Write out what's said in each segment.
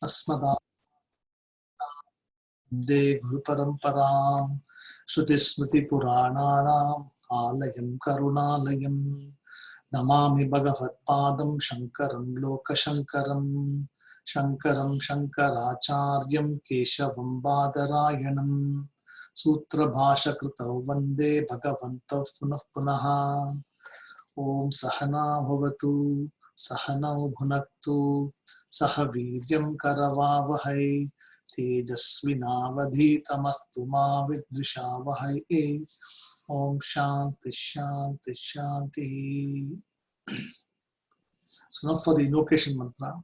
अस्मदा दे गुरुपरम्परां श्रुतिस्मृतिपुराणानाम् आलयं करुणालयं नमामि भगवत्पादं शङ्करं लोकशङ्करं शङ्करं शङ्कराचार्यं केशवं बादरायणं सूत्रभाष्यकृतौ वन्दे भगवन्तौ पुनः पुनः। ॐ सहना भवतु सहनौ भुनक्तु सह वीर्यं करवावहै तेजस्विनावधीतमस्तु मा विद्विषावहै। Om Shanti Shanti Shanti. So now for the invocation mantra.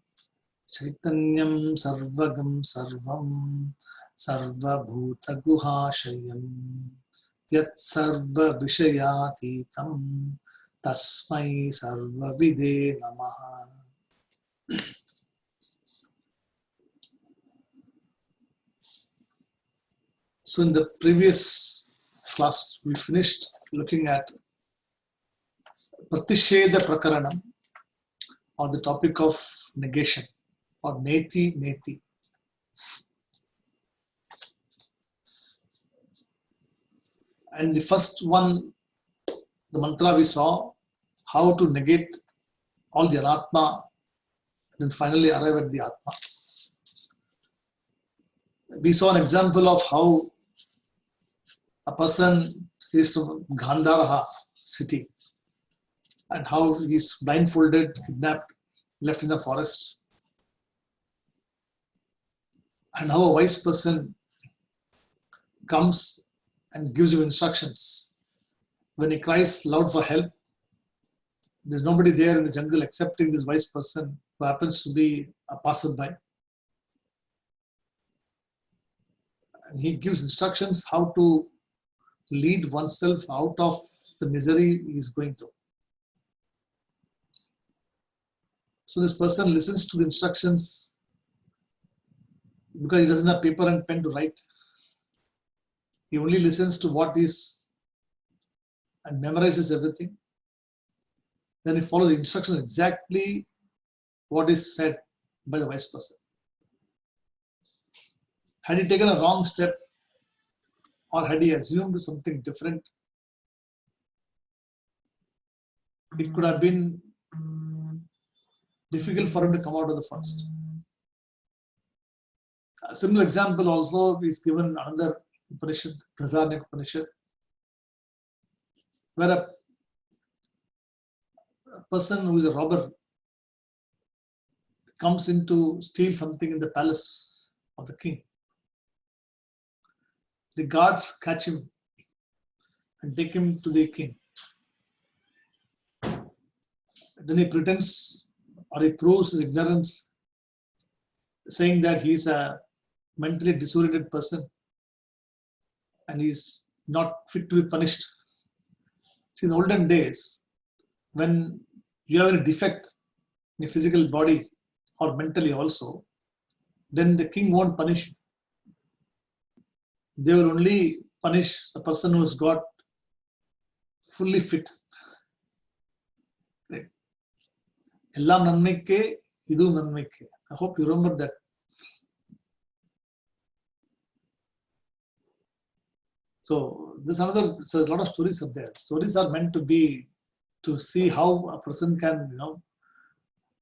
Chaitanyam Sarvagam Sarvam Sarva Bhuta Guhashayam Yat Sarva Vishayatitam Tasmai Sarva Vide Namaha. So in the previous class, we finished looking at Pratisheda Prakaranam, or the topic of negation, or Neti Neti. And the first one, the mantra we saw, how to negate all the Anatma, and then finally arrive at the Atma. We saw an example of how a person is from Gandharaha city and how he is blindfolded, kidnapped, left in a forest, and how a wise person comes and gives him instructions. When he cries loud for help, there's nobody there in the jungle excepting this wise person who happens to be a passerby. And he gives instructions how to lead oneself out of the misery he is going through. So this person listens to the instructions because he doesn't have paper and pen to write. He only listens to what is and memorizes everything. Then he follows the instructions exactly what is said by the wise person. Had he taken a wrong step, or had he assumed something different, it could have been difficult for him to come out of the forest. A similar example also is given another Upanishad, Brihadaranyaka Upanishad, where a person who is a robber comes in to steal something in the palace of the king. The guards catch him and take him to the king. Then he pretends or he proves his ignorance, saying that he is a mentally disoriented person and he is not fit to be punished. See, in the olden days, when you have a defect in your physical body or mentally also, then the king won't punish you. They will only punish the person who has got fully fit. Right? Ellam nanmikke, idu nanmikke. I hope you remember that. So there's another. So a lot of stories are there. Stories are meant to be to see how a person can,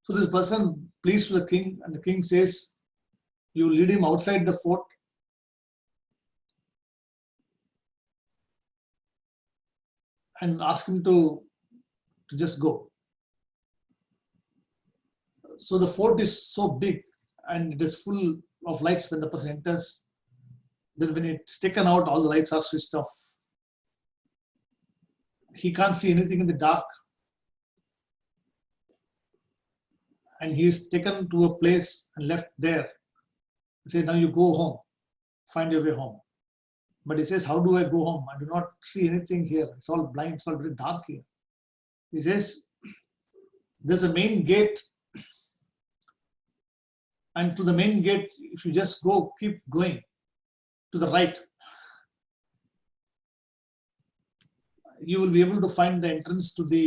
So this person pleads to the king, and the king says, "You lead him outside the fort." And ask him to just go. So the fort is so big and it is full of lights when the person enters. Then when it's taken out, all the lights are switched off. He can't see anything in the dark. And he is taken to a place and left there. He says, "Now you go home, find your way home." But he says, "How do I go home? I do not see anything here. It's all blind, it's all very dark here." He says, "There's a main gate. And to the main gate, if you just go, keep going to the right, you will be able to find the entrance to the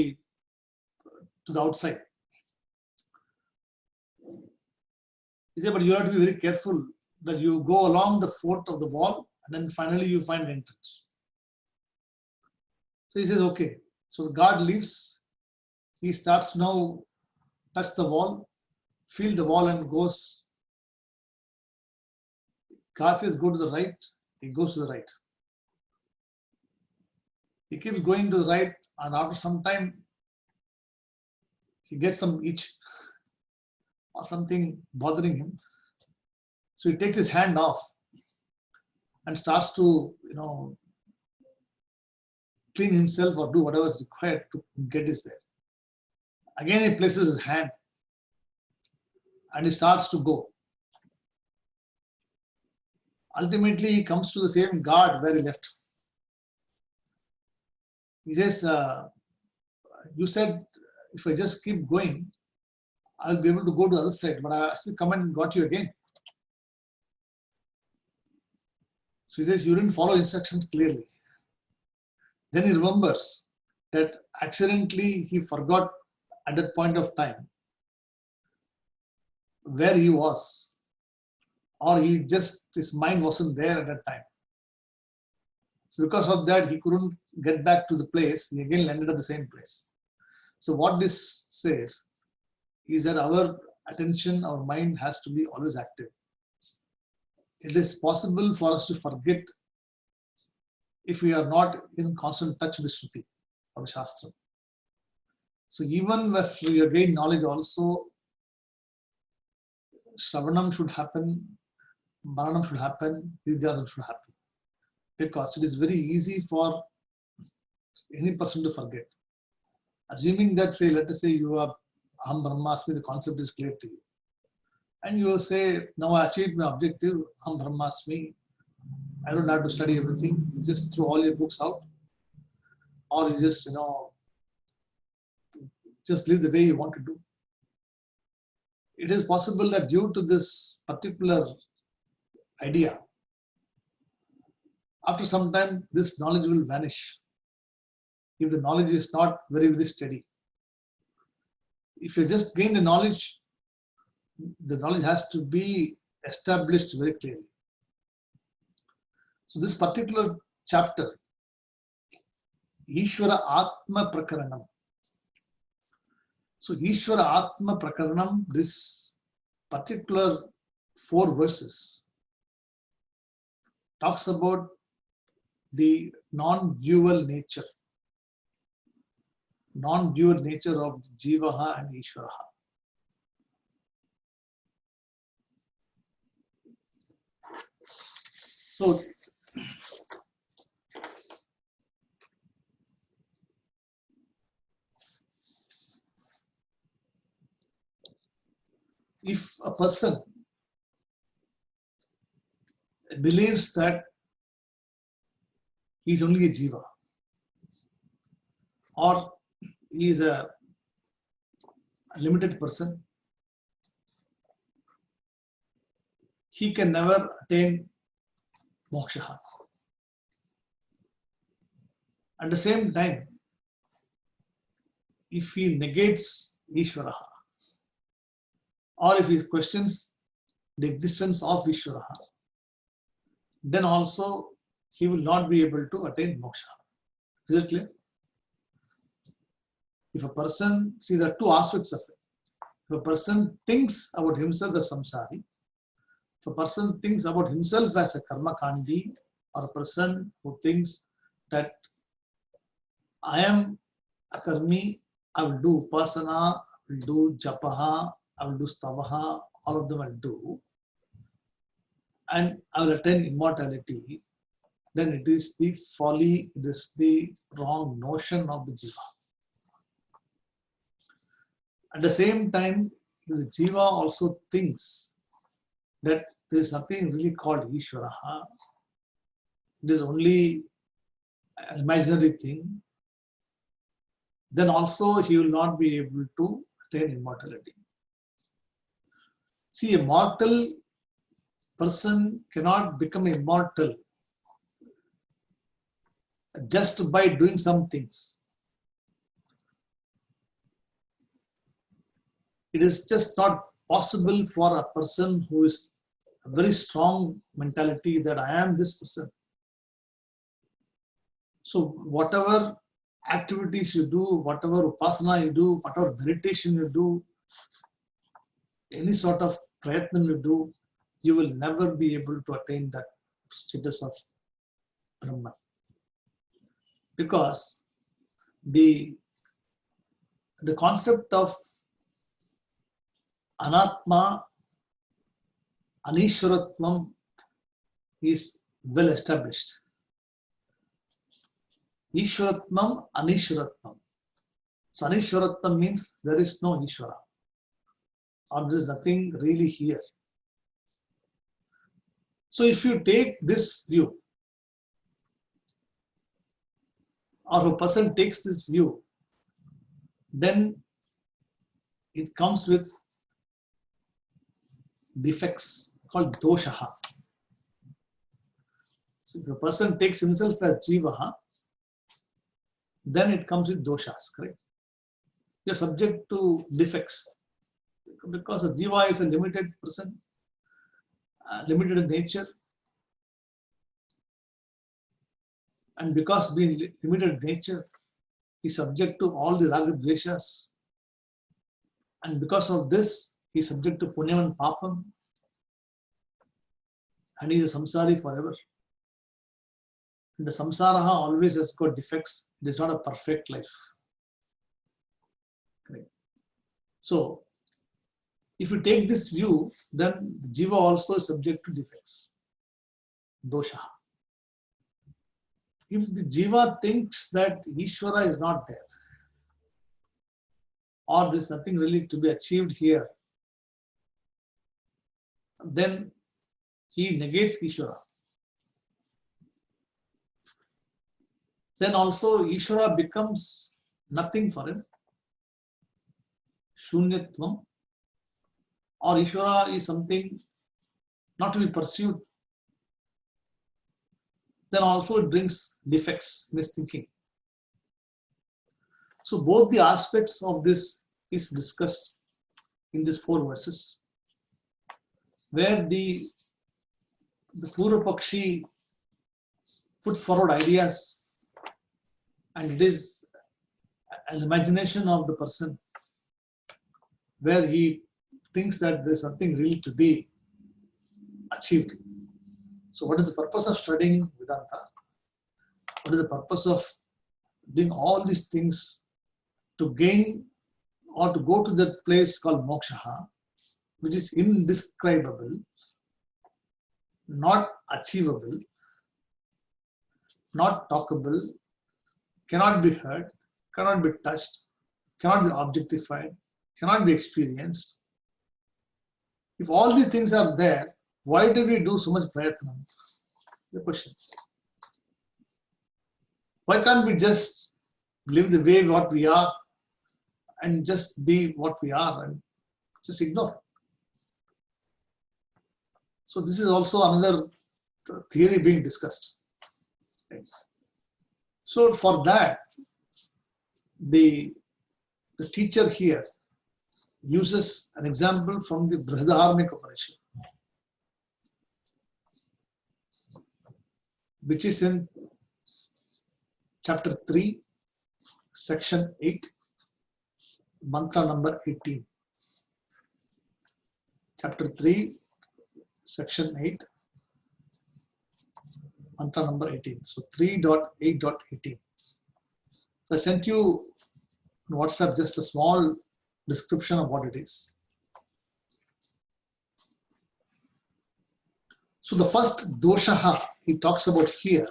outside." He said, but you have to be very careful that you go along the fort of the wall and then finally you find entrance. So he says, okay. So the guard leaves. He starts to now touch the wall, feel the wall and goes. Guard says, go to the right. He goes to the right. He keeps going to the right, and after some time, he gets some itch or something bothering him. So he takes his hand off and starts to, clean himself or do whatever is required to get this there. Again, he places his hand and he starts to go. Ultimately, he comes to the same guard where he left. He says, you said if I just keep going, I'll be able to go to the other side, but I actually come and got you again. So he says, you didn't follow instructions clearly. Then he remembers that accidentally he forgot at that point of time where he was, or his mind wasn't there at that time. So because of that, he couldn't get back to the place. He again landed at the same place. So what this says is that our attention, our mind has to be always active. It is possible for us to forget if we are not in constant touch with the Shruti or the Shastra. So even if we gain knowledge also, Shravanam should happen, Maranam should happen, Nidhyasam should happen. Because it is very easy for any person to forget. Assuming that, let us say you are Aham Brahmasmi, the concept is clear to you. And you say, now I achieved my objective, Aham Brahmasmi, I don't have to study everything. You just throw all your books out. Or you just, just live the way you want to do. It is possible that due to this particular idea, after some time, this knowledge will vanish. If the knowledge is not very, very steady. If you just gain the knowledge has to be established very clearly. So this particular chapter, Ishvara Atma Prakaranam. So Ishvara Atma Prakaranam, this particular 4 verses, talks about the non-dual nature of Jivaha and Ishvaraha. So if a person believes that he is only a jiva, or he is a limited person, he can never attain moksha. At the same time, if he negates Ishvaraha, or if he questions the existence of Ishvaraha, then also he will not be able to attain moksha. Is it clear? If a person, see, there are 2 aspects of it. If a person thinks about himself as samsari, if a person thinks about himself as a karma kandi, or a person who thinks that I am a karmi, I will do upasana, I will do japaha, I will do stavaha, all of them I will do, and I will attain immortality, then it is the folly, it is the wrong notion of the jiva. At the same time, the jiva also thinks that there is nothing really called Ishvaraha. It is only an imaginary thing. Then also he will not be able to attain immortality. See, a mortal person cannot become immortal just by doing some things. It is just not possible for a person who is a very strong mentality that I am this person. So whatever activities you do, whatever upasana you do, whatever meditation you do, any sort of prayatna you do, you will never be able to attain that status of Brahman. Because the concept of Anatma, Anishwaratvam is well established. Ishwaratvam, Anishwaratvam. So Anishwaratvam means there is no Ishwara, or there is nothing really here. So if you take this view, or a person takes this view, then it comes with defects called doshaha. So if a person takes himself as jivaha, then it comes with doshas, correct? You are subject to defects because a jiva is a limited person, limited in nature, and because being limited in nature, he is subject to all the raga dveshas, and because of this, he is subject to punyam and papam, and he is a samsari forever. And the samsara always has got defects. It is not a perfect life. Correct. So, if you take this view, then the jiva also is subject to defects, dosha. If the jiva thinks that Ishvara is not there, or there is nothing really to be achieved here, then he negates Ishvara. Then also Ishvara becomes nothing for him, shunyatvam, or Ishvara is something not to be pursued. Then also it brings defects in his thinking. So both the aspects of this is discussed in these 4 verses, where the Purva Pakshi puts forward ideas, and it is an imagination of the person where he thinks that there is something really to be achieved. So what is the purpose of studying Vedanta? What is the purpose of doing all these things to gain or to go to that place called moksha, which is indescribable, not achievable, not talkable, cannot be heard, cannot be touched, cannot be objectified, cannot be experienced. If all these things are there, why do we do so much prayatna? The question. Why can't we just live the way what we are and just be what we are and just ignore? So this is also another theory being discussed. So for that, the teacher here uses an example from the Brihadaranyaka Upanishad, which is in chapter 3, section 8, mantra number 18. Chapter 3, section 8, mantra number 18. So 3.8.18. So I sent you on WhatsApp just a small description of what it is. So the first dosha he talks about here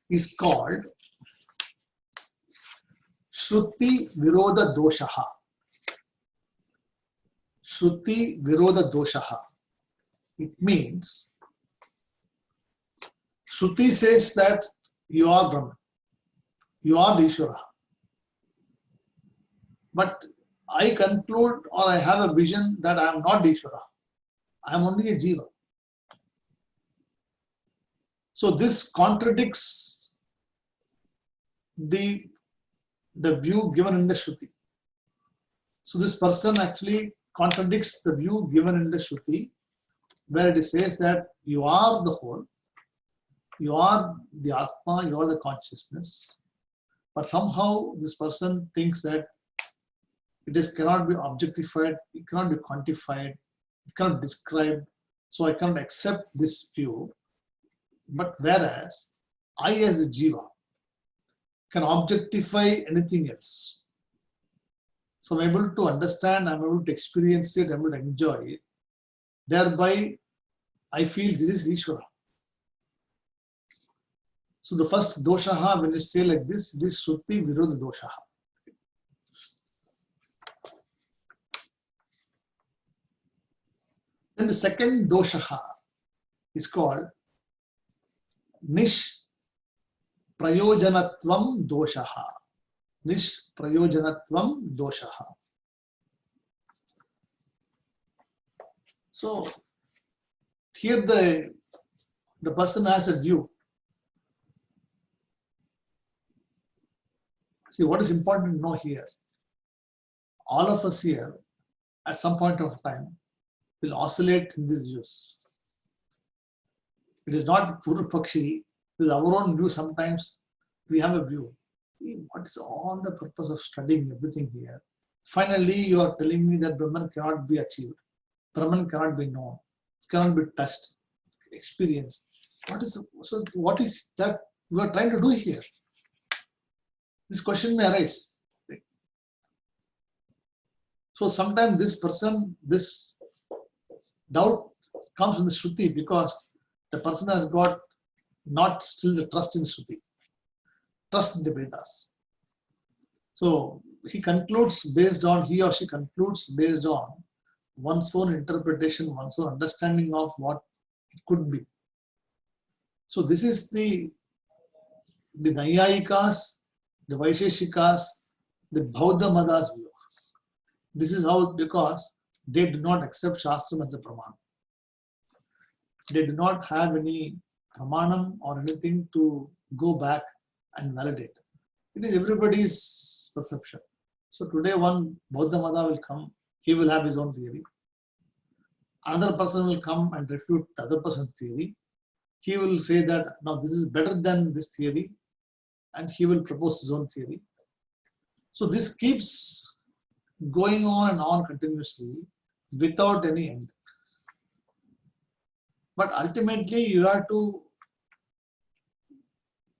is called Shruti Virodha Doshaha. Shruti Virodha Doshaha. It means Shruti says that you are Brahman, you are the Ishvara. But I conclude or I have a vision that I am not the Ishvara. I am only a Jiva. So this contradicts the view given in the Shruti. So this person actually contradicts the view given in the Shruti, where it says that you are the whole, you are the Atma, you are the consciousness, but somehow this person thinks that cannot be objectified, it cannot be quantified, it cannot be described, so I cannot accept this view. But whereas I as a jiva can objectify anything else. So I'm able to understand, I'm able to experience it, I'm able to enjoy it. Thereby, I feel this is Ishvara. So the first doshaha, when you say like this, it is Shruti Virodha doshaha. Then the second doshaha is called Nish Prayojanatvam doshaha. Nish Prayojanatvam doshaha. So here the person has a view. See, what is important to know here? All of us here, at some point of time, will oscillate in these views. It is not Purva Pakshi, it is our own view. Sometimes we have a view. See, what is all the purpose of studying everything here? Finally, you are telling me that Brahman cannot be achieved. Brahman cannot be known. It cannot be touched, experienced. What is that you are trying to do here? This question may arise. So sometimes this doubt comes in the Shruti because the person has got not still the trust in Shruti, trust in the Vedas. So he or she concludes based on one's own interpretation, one's own understanding of what it could be. So this is the Naiyayikas, the Vaisheshikas, the Bauddha Madas view. This is how, because they do not accept Shastram as a Praman. They do not have any Pramanam or anything to go back and validate. It is everybody's perception. So today one Bauddha Mada will come, he will have his own theory. Another person will come and refute the other person's theory. He will say that, no, this is better than this theory, and he will propose his own theory. So this keeps going on and on continuously without any end. But ultimately, you have to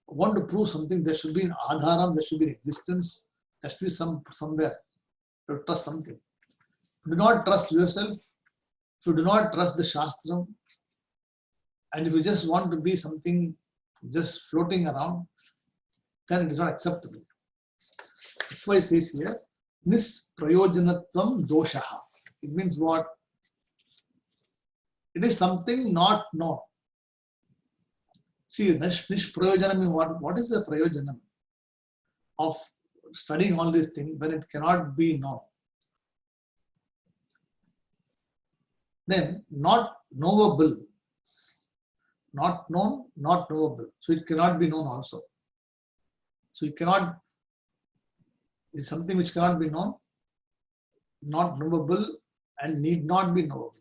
want to prove something. There should be an adharam, there should be an existence, there should be somewhere to trust something. Do not trust yourself. If you do not trust the Shastram, and if you just want to be something just floating around, then it is not acceptable. That's why it says here, Nisprayojanatvam doshaha. It means what? It is something not known. See, Nishprayojanam means what is the prayojanam of studying all these things when it cannot be known? Then, not knowable. Not known, not knowable. So it cannot be known also. So it cannot, is something which cannot be known, not knowable, and need not be knowable.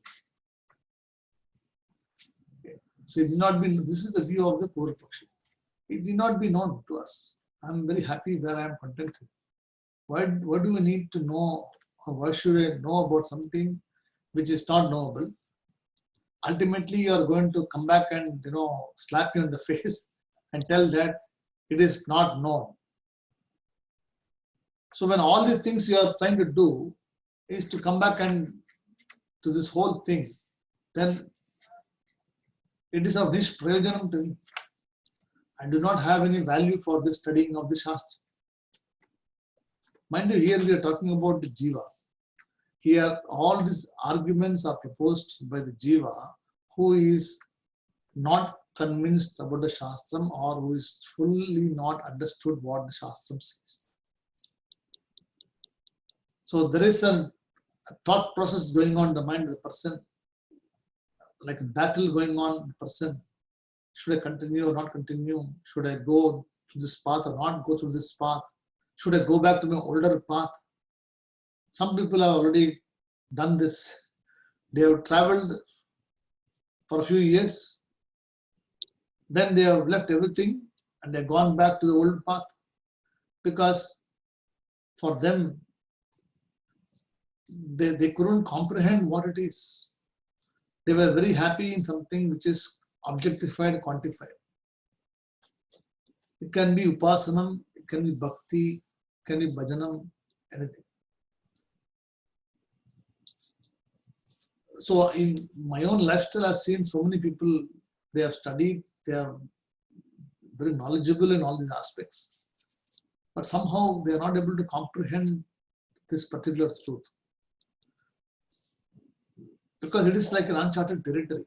Okay. So it did not be, this is the view of the Purva Pakshi. It did not be known to us. I am very happy where I am contented. Why do we need to know, or why should I know about something which is not knowable? Ultimately, you are going to come back and slap you in the face and tell that it is not known. So when all these things you are trying to do is to come back and to this whole thing, then it is of nishprayojanam to me. I do not have any value for the studying of the Shastra. Mind you, here we are talking about the jiva. Here, all these arguments are proposed by the jiva who is not convinced about the Shastram or who is fully not understood what the Shastram says. So there is a thought process going on in the mind of the person, like a battle going on in the person. Should I continue or not continue? Should I go to this path or not go through this path? Should I go back to my older path? Some people have already done this. They have traveled for a few years, then they have left everything and they've gone back to the old path, because for them, they couldn't comprehend what it is. They were very happy in something which is objectified, quantified. It can be upasanam, it can be bhakti, it can be bhajanam, anything. So in my own lifestyle, I've seen so many people, they have studied, they are very knowledgeable in all these aspects, but somehow they are not able to comprehend this particular truth, because it is like an uncharted territory.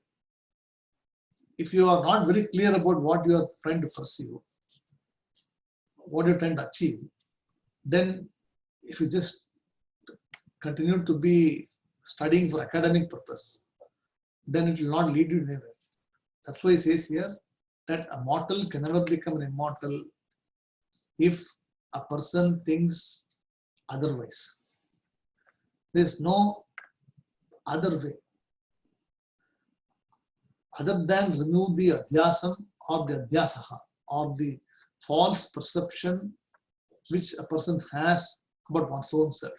If you are not very clear about what you are trying to pursue, what you're trying to achieve, then if you just continue to be studying for academic purpose, then it will not lead you anywhere. That's why he says here that a mortal can never become an immortal if a person thinks otherwise. There's no other way other than remove the adhyasam or the adhyasaha or the false perception which a person has about one's own self.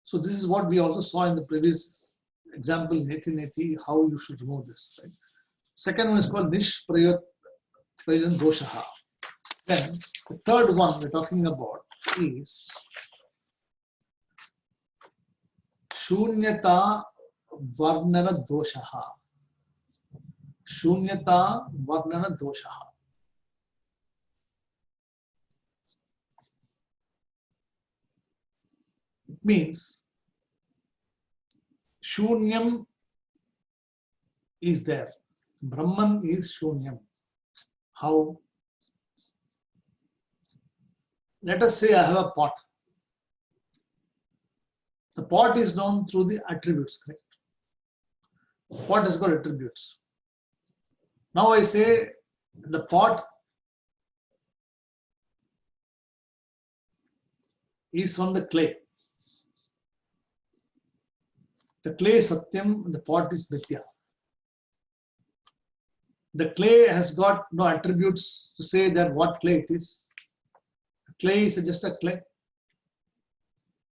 So this is what we also saw in the previous example, Neti Neti, how you should remove this. Right? Second one is called Nishprayojan Doshaha. Then the third one we're talking about is Shunyata Varnana Doshaha. Shunyata Varnana Doshaha. It means Shunyam is there. Brahman is Shunyam. How? Let us say I have a pot. The pot is known through the attributes, correct? Pot has got attributes. Now I say the pot is from the clay. The clay is Satyam, the pot is Mithya. The clay has got no attributes to say that what clay it is. Clay is just a clay.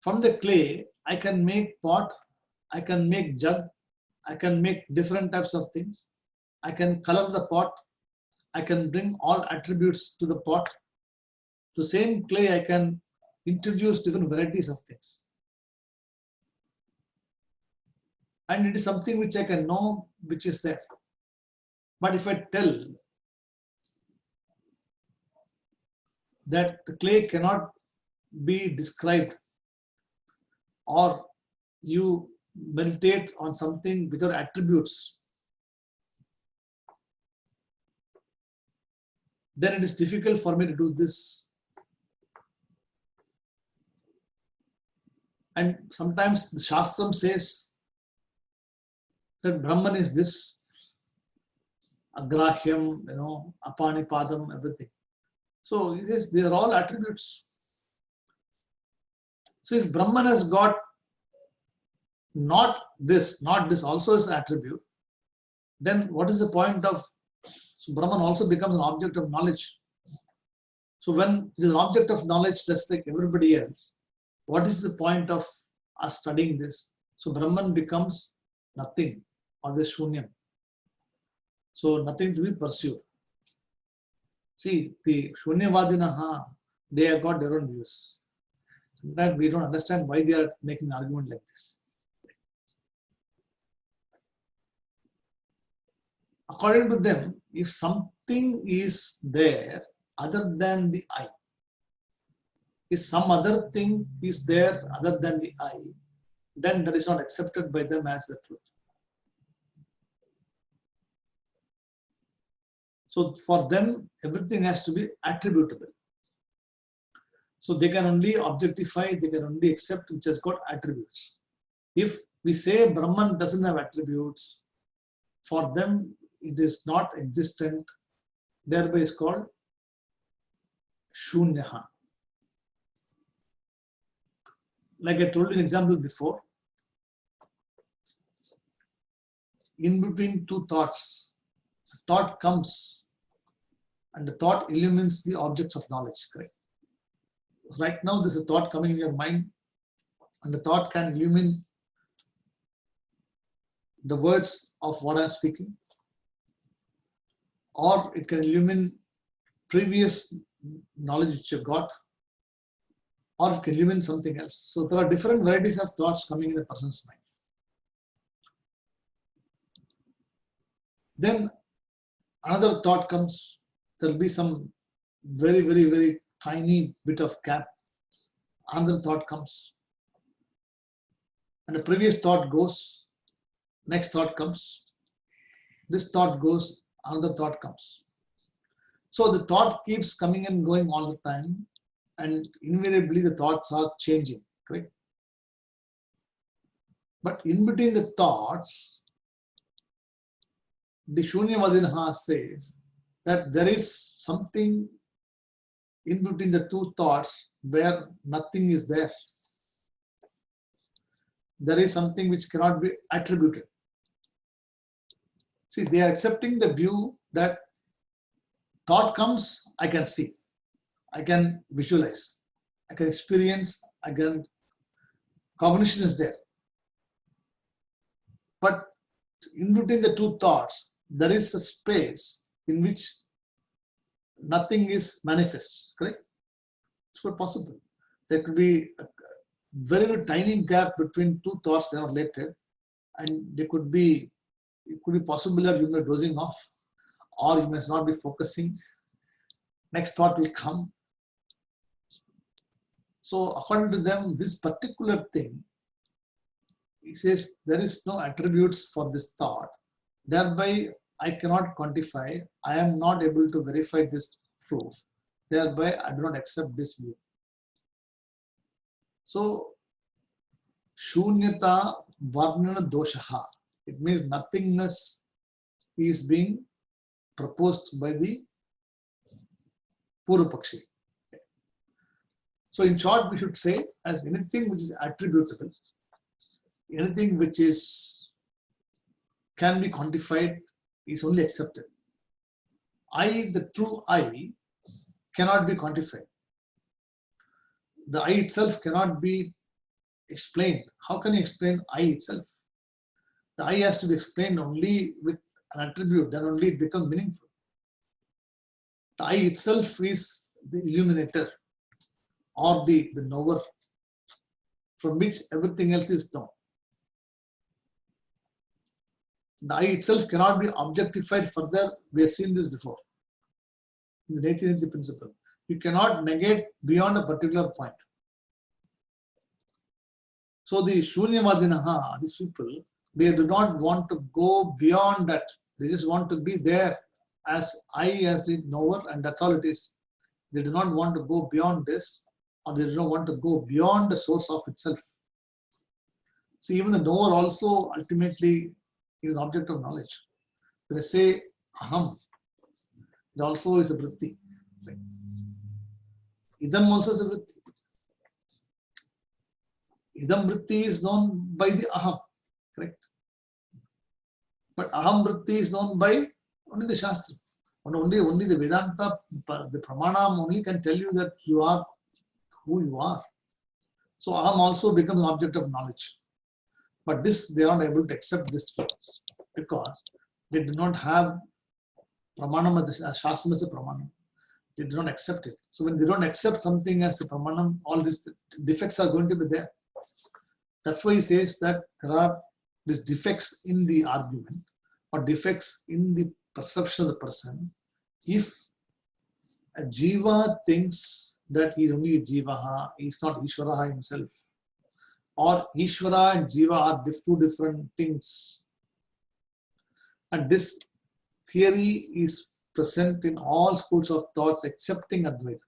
From the clay, I can make pot, I can make jug, I can make different types of things. I can color the pot, I can bring all attributes to the pot. To same clay, I can introduce different varieties of things. And it is something which I can know, which is there. But if I tell that the clay cannot be described, or you meditate on something without attributes, then it is difficult for me to do this. And sometimes the Shastram says that Brahman is this, Agrahyam, Apanipadam, everything. So he says they are all attributes. So if Brahman has got not this also is attribute, then what is the point of, so Brahman also becomes an object of knowledge. So when it is an object of knowledge just like everybody else, what is the point of us studying this? So Brahman becomes nothing, or this Shunyam. So nothing to be pursued. See, the Shunyavadinaha, they have got their own views. Sometimes we don't understand why they are making an argument like this. According to them, if something is there other than the I, if some other thing is there other than the I, then that is not accepted by them as the truth. So for them, everything has to be attributable. So they can only objectify, they can only accept which has got attributes. If we say Brahman doesn't have attributes, for them it is not existent, thereby is called Shunyaha. like I told you an example before, in between two thoughts, a thought comes and the thought illumines the objects of knowledge, correct? Right now, there's a thought coming in your mind, and the thought can illumine the words of what I'm speaking, or it can illumine previous knowledge which you've got, or it can illumine something else. So there are different varieties of thoughts coming in a person's mind. Then another thought comes, there'll be some very, very, very tiny bit of gap. Another thought comes, and the previous thought goes, next thought comes, this thought goes, another thought comes. So the thought keeps coming and going all the time, and invariably the thoughts are changing, correct? But in between the thoughts, the Shunyavadinaha says that there is something in between the two thoughts where nothing is there. There is something which cannot be attributed. See, they are accepting the view that thought comes, I can see, I can visualize, I can experience, cognition is there. But in between the two thoughts, there is a space in which nothing is manifest, correct? It's quite possible. There could be a very, very tiny gap between two thoughts that are related, and it could be possible that you may be dozing off, or you may not be focusing. Next thought will come. So according to them, this particular thing, he says there is no attributes for this thought. Thereby, I cannot quantify. I am not able to verify this proof. Thereby, I do not accept this view. So, Shunyata Varnana Doshaha. It means nothingness is being proposed by the Purvapakshi. So, in short, we should say as anything which is attributable, anything which can be quantified is only accepted. The true I, cannot be quantified. The I itself cannot be explained. How can you explain I itself? The I has to be explained only with an attribute, then only it becomes meaningful. The I itself is the illuminator or the knower from which everything else is known. The I itself cannot be objectified further. We have seen this before in the Neti principle. You cannot negate beyond a particular point. So the Shunyavadinaha, these people, they do not want to go beyond that. They just want to be there as the knower, and that's all it is. They do not want to go beyond this, or they do not want to go beyond the source of itself. See, even the knower also ultimately is an object of knowledge. When I say aham, it also is a vritti. Right? Idam also is a vritti. Idam vritti is known by the aham, correct? But aham vritti is known by only the Shastra. Only the Vedanta, the Pramanam only can tell you that you are who you are. So aham also becomes an object of knowledge. But this, they are not able to accept this because they do not have Pramanam, the Shastra as a Pramanam. They do not accept it. So when they don't accept something as a Pramanam, all these defects are going to be there. That's why he says that there are these defects in the argument or defects in the perception of the person. If a Jiva thinks that he is only a Jivaha, he is not Ishvaraha himself, or Ishvara and Jiva are two different things. And this theory is present in all schools of thoughts excepting Advaita.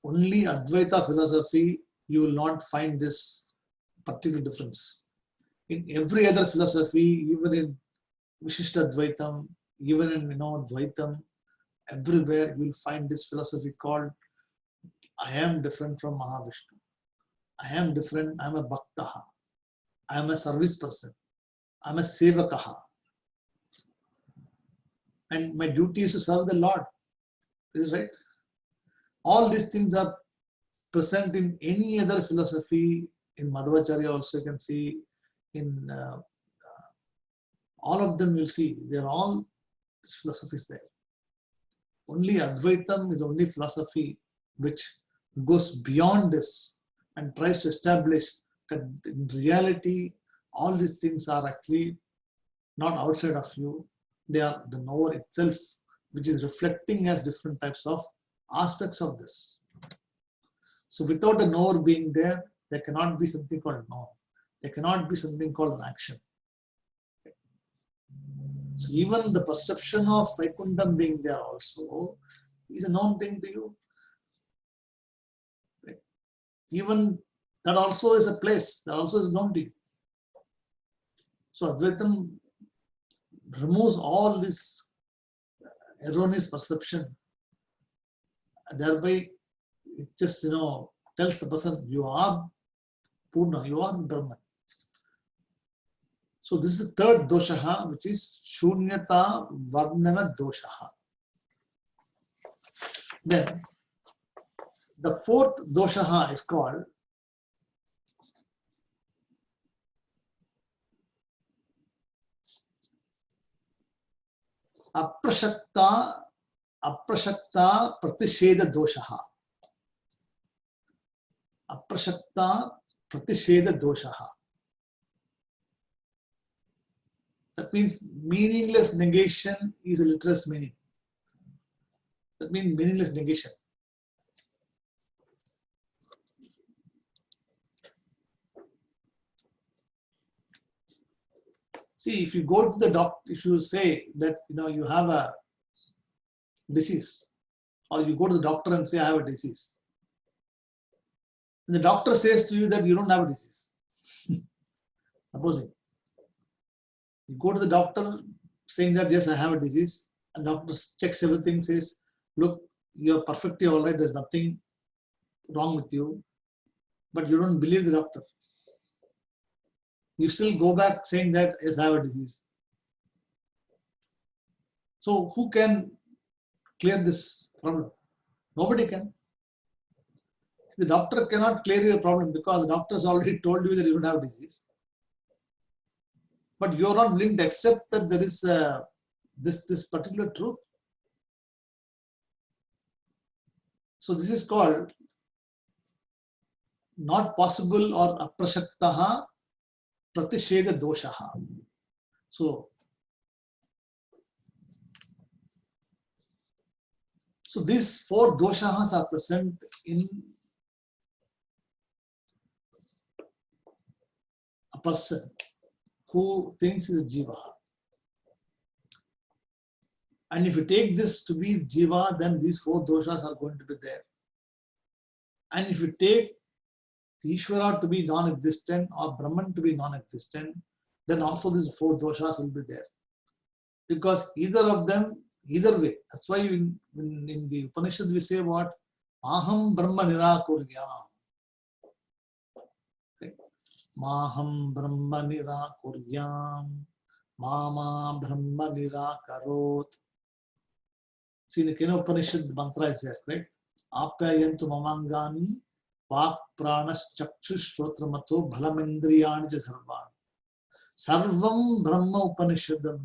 Only Advaita philosophy, you will not find this particular difference. In every other philosophy, even in Vishishta Advaitam, even in Dvaitam, everywhere you will find this philosophy called I am different from Mahavishnu. I am different. I am a bhaktaha. I am a service person. I am a sevakaha. And my duty is to serve the Lord. Is it right? All these things are present in any other philosophy. In Madhvacharya also you can see, in all of them you'll see, they're all philosophies there. Only Advaitam is the only philosophy which goes beyond this and tries to establish that in reality all these things are actually not outside of you. They are the knower itself, which is reflecting as different types of aspects of this. So without a knower being there, there cannot be something called known. There cannot be something called an action. So even the perception of Vaikuntham being there also is a known thing to you. Right? Even that also is a place, that also is known to you. So Advaitam removes all this erroneous perception, and thereby it just tells the person, you are Purna, you are Brahman. So this is the third doshaha, which is Shunyata Varnana doshaha. Then the fourth doshaha is called Aprashakta Pratisheda doshaha. Aprashakta Pratisheda doshaha. That means meaningless negation is a literal meaning. That means meaningless negation. See, if you go to the doctor, if you say that you have a disease, or you go to the doctor and say I have a disease, and the doctor says to you that you don't have a disease. Supposing you go to the doctor saying that yes, I have a disease, and doctor checks everything, says, look, you're perfectly all right, there's nothing wrong with you, but you don't believe the doctor. You still go back saying that yes, I have a disease. So who can clear this problem? Nobody can. The doctor cannot clear your problem because the doctor has already told you that you don't have a disease. But you're not willing to accept that there is this particular truth. So this is called not possible or aprashaktaha pratisheda doshaha. So these four doshahas are present in a person who thinks is jiva. And if you take this to be jiva, then these four doshas are going to be there. And if you take Ishvara to be non-existent or Brahman to be non-existent, then also these four doshas will be there. Because either of them, either way, that's why in the Upanishad we say what? Aham Brahma Nirakuryam. Maham Brahma Nirakuryam. Mama Brahma Nirakarot. See, the Kena Upanishad mantra is there, right? Apyayantu mamangani Pak Pranas Chakshus Shrotramato Bhalamendriyani Sarvan. Sarvam Brahma Upanishadam.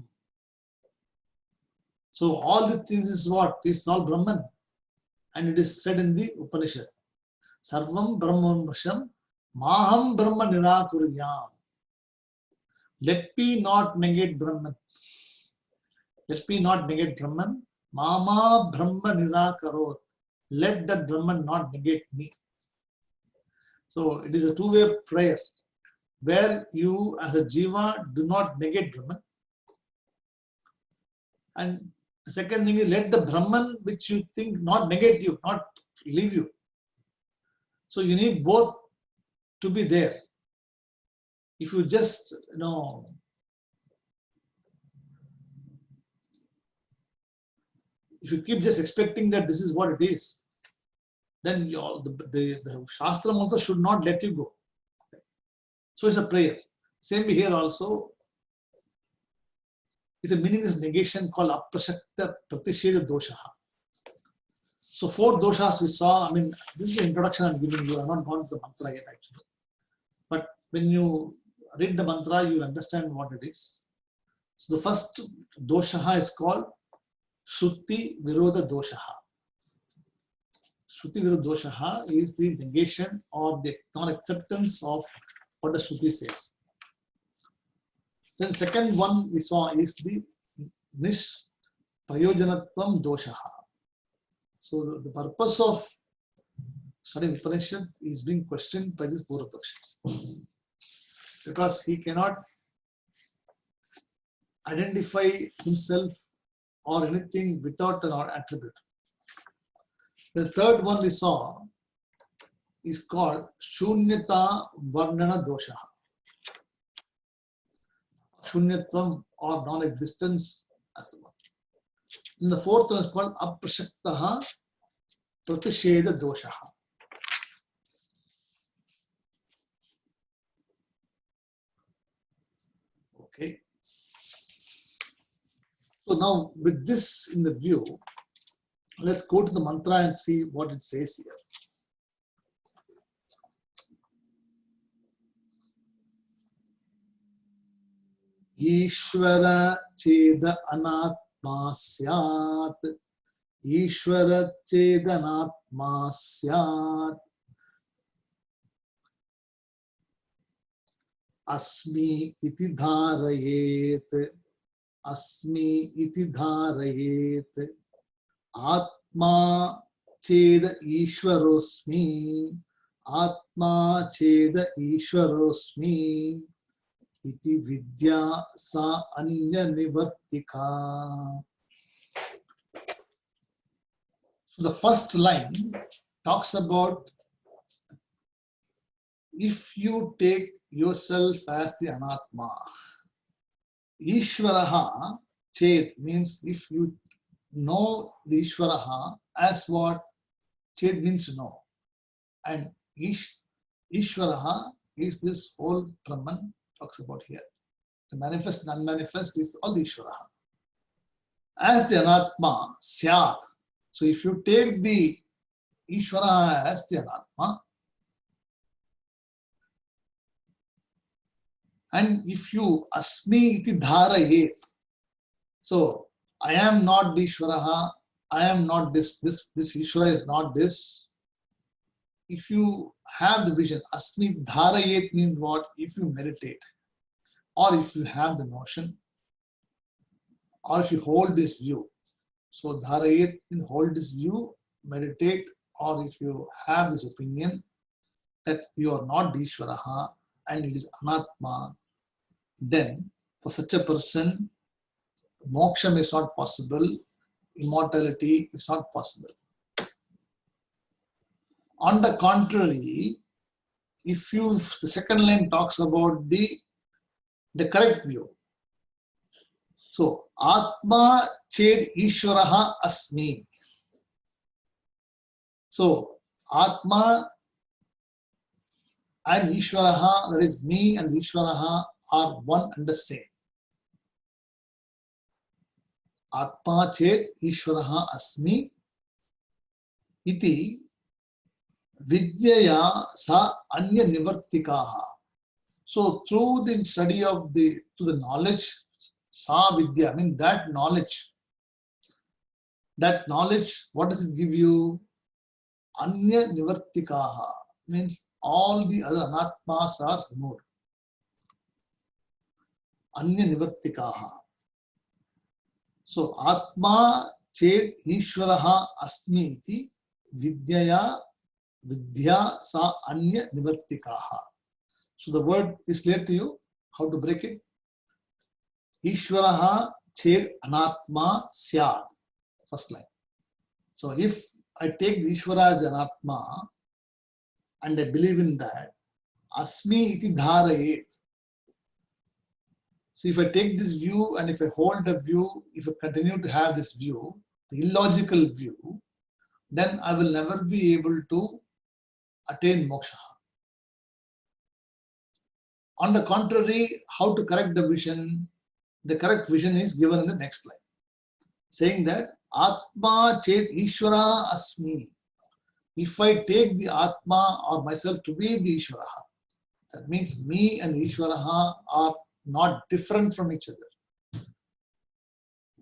So all the things is what? It's all Brahman. And it is said in the Upanishad. Sarvam Brahma Upanishadam Maham Brahma Nirakuryam. Let me not negate Brahman. Let me not negate Brahman. Mama Brahma Nirakarot. Let that Brahman not negate me. So it is a two-way prayer where you as a jiva do not negate Brahman. And the second thing is let the Brahman which you think not negate you, not leave you. So you need both to be there. If you just, if you keep just expecting that this is what it is, then the Shastra also should not let you go. So it's a prayer. Same way here also. It's a meaningless negation called Aprashakta Pratisheda Doshaha. So 4 doshas we saw. I mean, this is the introduction I'm giving you. I'm not gone to the mantra yet actually. But when you read the mantra, you understand what it is. So the first doshaha is called Shruti Virodha Doshaha. Shruti Virodha Doshaha is the negation or the non-acceptance of what the Shruti says. Then second one we saw is the Prayojanattvam Doshaha. So the purpose of studying Upanishad is being questioned by this Purvapaksha. Because he cannot identify himself or anything without an attribute. The third one we saw is called Shunyata Varnana Doshaha. Shunyatvam or non-existence as the one. And the fourth one is called Aprashaktaha Pratisheda Doshaha. Okay. So now with this in the view, let's go to the mantra and see what it says here. Ishvara Cheda Anatma Syat. Ishvara Cheda Anatma Syat. Asmi iti dharayet. Asmi iti dharayet. Atma Cheda Ishvarosmi. Atma Cheda Ishvarosmi. Iti vidya sa anya nivartika. So the first line talks about if you take yourself as the anatma. Ishvaraha chet means if you know the Ishvaraha as what chet means to know. And Ishvaraha is this whole Brahman talks about here. The manifest, non-manifest is all the Ishvaraha. As the Anatma, Syat. So if you take the Ishvaraha as the Anatma, and if you Asmi iti dharayet, so I am not the Ishvaraha, I am not this Ishvara is not this. If you have the vision, Asmi dharayet means what? If you meditate, or if you have the notion, or if you hold this view. So dharayet means hold this view, meditate, or if you have this opinion that you are not the Ishvaraha and it is Anatma, then for such a person, moksha is not possible, immortality is not possible. On the contrary, the second line talks about the correct view. So, Atma Ched Ishvaraha Asmi. So, Atma and Ishvaraha, that is me and Ishvaraha, are one and the same. Atma Ched Ishvaraha Asmi iti Vidyaya sa anya nivartikaha. So through the study of the knowledge, sa vidya, I mean that knowledge, what does it give you? Anya nivartikaha means all the other anatmas are removed. Anya nivartikaha. So Atma Ched Ishvaraha Asmi iti Vidya sa anya nivartikaha. So the word is clear to you. How to break it? Ishvaraha Ched Anatma Syad. First line. So if I take the Ishvara as Anatma and I believe in that, Asmi iti dharayet. So if I take this view and if I hold the view, if I continue to have this view, the illogical view, then I will never be able to attain moksha. On the contrary, how to correct the vision? The correct vision is given in the next line, saying that Atma Chet Ishvara Asmi. If I take the Atma or myself to be the Ishvara, that means me and the Ishvara are not different from each other.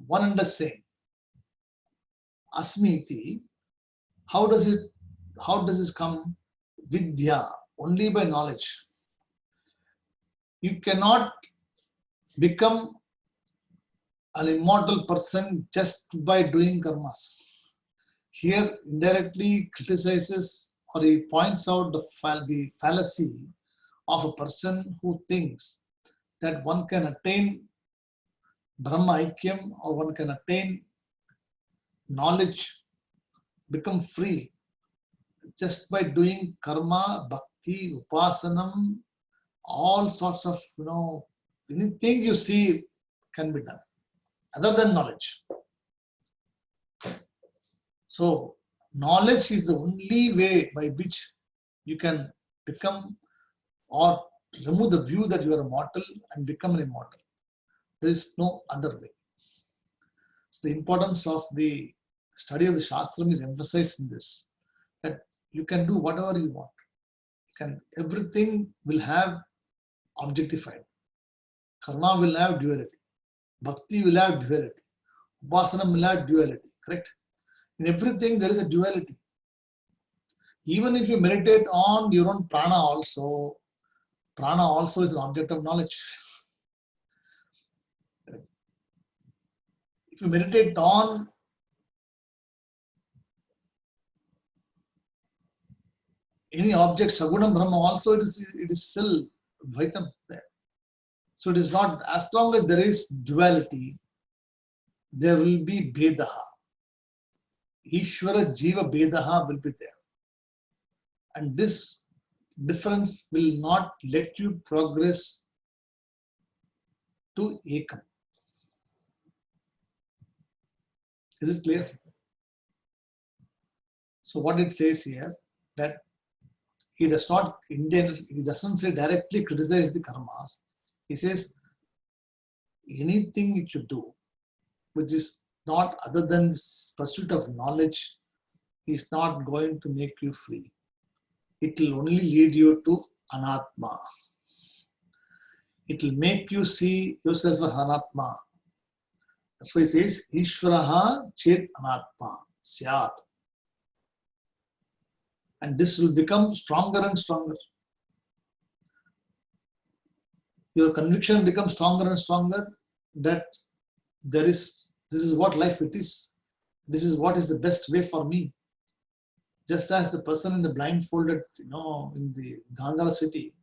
One and the same. Asmiti. How does this come? Vidya, only by knowledge. You cannot become an immortal person just by doing karmas. Here indirectly criticizes, or he points out the fallacy of a person who thinks that one can attain Brahma Aikyam, or one can attain knowledge, become free just by doing karma, bhakti, upasanam, all sorts of, anything you see can be done other than knowledge. So knowledge is the only way by which you can become or remove the view that you are a mortal and become an immortal. There is no other way. So the importance of the study of the Shastram is emphasized in this, that you can do whatever you want. Everything will have objectified. Karma will have duality. Bhakti will have duality. Upasana will have duality. Correct? In everything there is a duality. Even if you meditate on your own prana also is an object of knowledge. If you meditate on any object, Sagunam Brahma also, it is still Dvaitam there. So it is not, as long as there is duality, there will be Bedaha. Ishvara Jiva Bedaha will be there. And this difference will not let you progress to Ekam. Is it clear? So what it says here, that he doesn't say directly criticize the karmas. He says anything you should do which is not other than pursuit of knowledge is not going to make you free. It will only lead you to anatma. It will make you see yourself as anatma. That's why he says Ishvaraha Chet Anatma Syat. And this will become stronger and stronger. Your conviction becomes stronger and stronger that this is what life it is. This is what is the best way for me. Just as the person in the blindfolded, in the Gandhara city,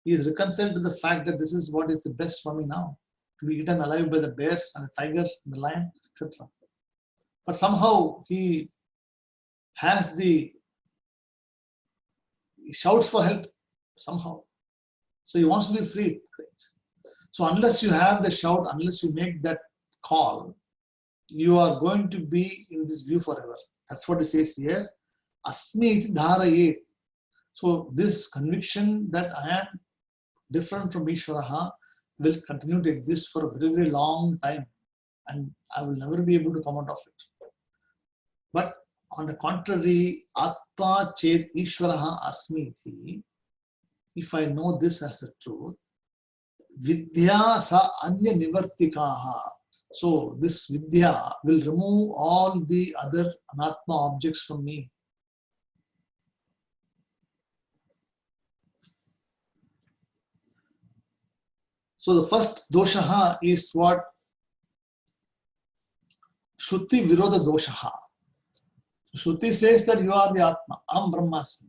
he is reconciled to the fact that this is what is the best for me now. To be eaten alive by the bears and the tiger, and the lion, etc. But somehow he shouts for help somehow. So he wants to be free. So unless you have the shout, unless you make that call, you are going to be in this view forever. That's what it says here. Asmi iti dharayet. So this conviction that I am different from Ishvaraha will continue to exist for a very, very long time, and I will never be able to come out of it. But on the contrary, Atma Chet Ishvaraha Asmiti, if I know this as the truth, Vidya Sa Anya Nivartikaha. So this Vidya will remove all the other Anatma objects from me. So the first doshaha is what? Shruti Virodha doshaha. Shruti says that you are the Atma, Am Brahmasmi.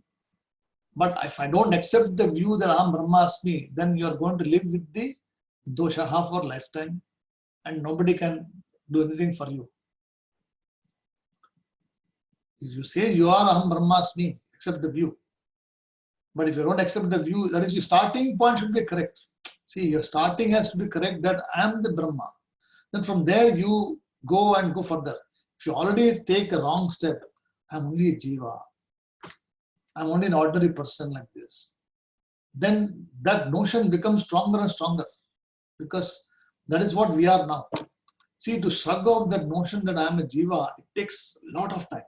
But if I don't accept the view that Am Brahmasmi, then you are going to live with the doshaha for lifetime and nobody can do anything for you. You say you are Aham Brahmasmi, accept the view. But if you don't accept the view, that is your starting point should be correct. See, your starting has to be correct that I am the Brahma. Then from there you go further. If you already take a wrong step, I'm only a jiva, I'm only an ordinary person like this, then that notion becomes stronger and stronger, because that is what we are now. See, to shrug off that notion that I am a jiva, it takes a lot of time.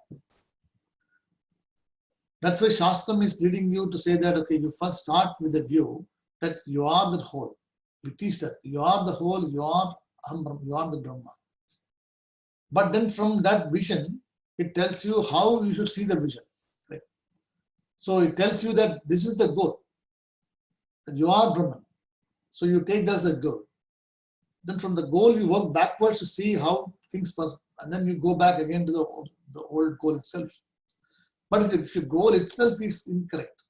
That's why Shastram is leading you to say that, okay, you first start with the view that you are the whole. We teach that you are the whole, you are the Brahma. But then from that vision, it tells you how you should see the vision. Right? So it tells you that this is the goal, that you are Brahman. So you take that as a goal. Then from the goal, you work backwards to see how things pass, and then you go back again to the old goal itself. But if your goal itself is incorrect,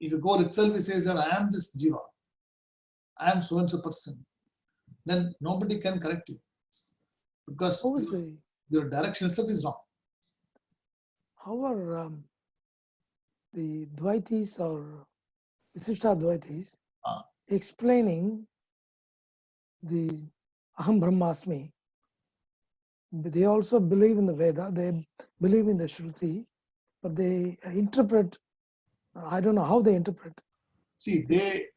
if your goal itself says that I am this jiva, I am so and so person, then nobody can correct you, because your direction itself is wrong. How are the Dvaitis or Visishta Dvaitis explaining the Aham Brahmasmi? They also believe in the Veda, they believe in the Shruti, but they interpret, I don't know how they interpret. See,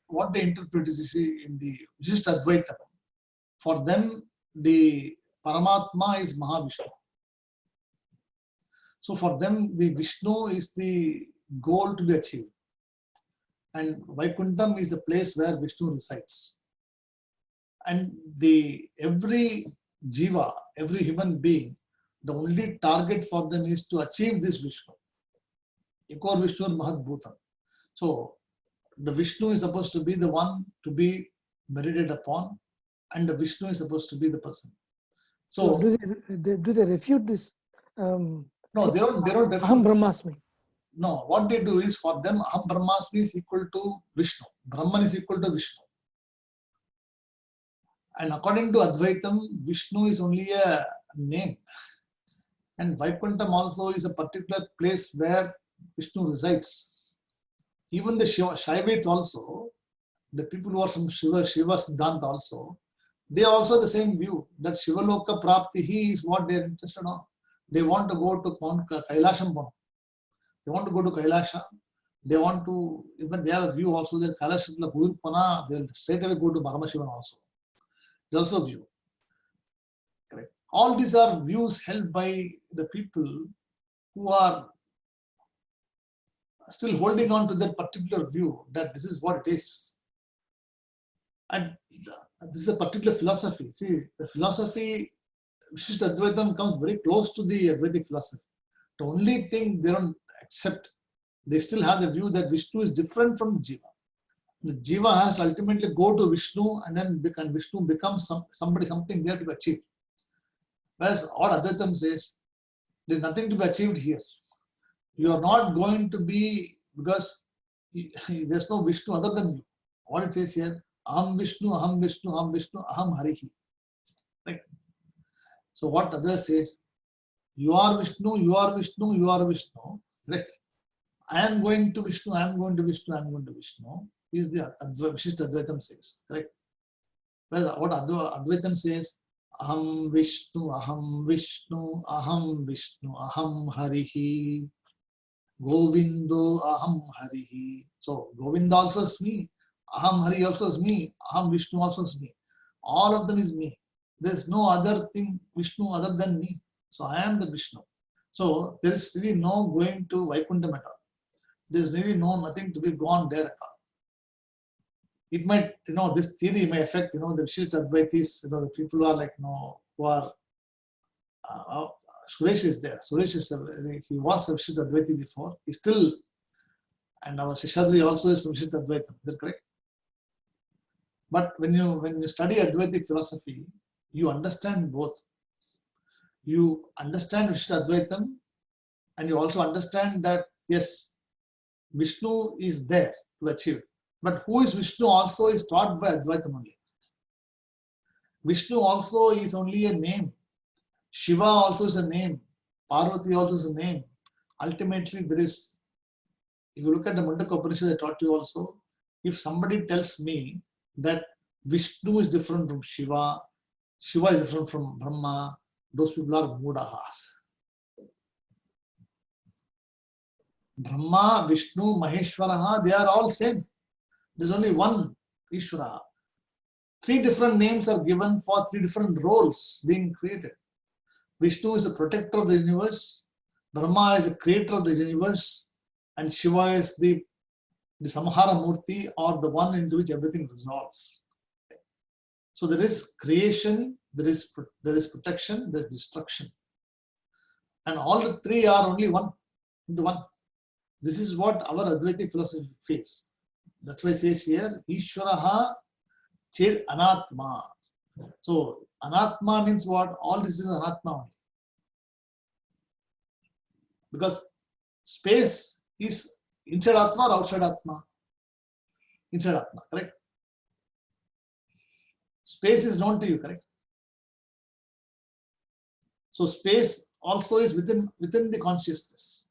what they interpret is, you see, in the Visishta Advaita, for them, the Paramatma is Mahavishnu. So for them, the Vishnu is the goal to be achieved. And Vaikuntham is the place where Vishnu resides. And every jiva, every human being, the only target for them is to achieve this Vishnu. Ekor Vishnu Mahad Bhutam. So the Vishnu is supposed to be the one to be meditated upon, and the Vishnu is supposed to be the person. So do they refute this? No, they don't refute. Aham Brahmasmi. No, what they do is, for them, Aham Brahmasmi is equal to Vishnu. Brahman is equal to Vishnu. And according to Advaitam, Vishnu is only a name. And Vaikuntham also is a particular place where Vishnu resides. Even the Shaivites also, the people who are from Shiva Siddhanta also, they also have the same view that Shivaloka Praptihi is what they are interested on. They want to go to Kailasham. They want to go to Kailasha. They want to, even they have a view also that Kailashatla Purupana, they will straight away go to Paramashivan also. They also view. Correct. All these are views held by the people who are still holding on to that particular view that this is what it is. And this is a particular philosophy. See, the philosophy, Visishta Advaitam, comes very close to the Advaitic philosophy. The only thing they don't accept, they still have the view that Vishnu is different from Jiva. The Jiva has to ultimately go to Vishnu, and then Vishnu becomes something there to be achieved. Whereas what Advaitam says, there is nothing to be achieved here. You are not going to be, because there is no Vishnu other than you. What it says here, Aham Vishnu, Aham Vishnu, Aham Vishnu, Aham Harihi. Right? So what Advaita says, you are Vishnu, you are Vishnu, you are Vishnu. Correct? I am going to Vishnu, I am going to Vishnu, I am going to Vishnu. Is the Visishta Advaitam says. Correct? Whereas what Advaitam says, Aham Vishnu, Aham Vishnu, Aham Vishnu, Aham Harihi, Govindo, Aham Harihi. So Govinda also is me, Aham Hari also is me, Aham Vishnu also is me. All of them is me. There is no other thing, Vishnu, other than me. So I am the Vishnu. So there is really no going to Vaikuntham at all. There is really nothing to be gone there at all. It might, this theory may affect, the Visishta Advaitis, the people who are like, who are, Suresh is there. Suresh is, he was a Visishta Advaiti before. He still, and our Shishadri also is Visishta Advaitam. Is that correct? But when you study Advaitic philosophy, you understand both. You understand Visishta Advaitam, and you also understand that, yes, Vishnu is there to achieve. But who is Vishnu also is taught by Advaitam only. Vishnu also is only a name. Shiva also is a name. Parvati also is a name. Ultimately, there is, if you look at the Mundaka Upanishad, I taught you also, if somebody tells me that Vishnu is different from Shiva, Shiva is different from Brahma, those people are Mudahas. Brahma, Vishnu, Maheshwaraha, they are all same. There's only one Ishvara. 3 different names are given for 3 different roles being created. Vishnu is a protector of the universe, Brahma is a creator of the universe, and Shiva is the Samhara Murti, or the one into which everything resolves. So there is creation, there is protection, there is destruction. And all the 3 are only one into one. This is what our Advaita philosophy feels. That's why it says here, Ishvaraha Ched Anatma. So Anatma means what? All this is Anatma only. Because space is inside Atma or outside Atma? Inside Atma, correct? Space is known to you, correct? So space also is within the consciousness.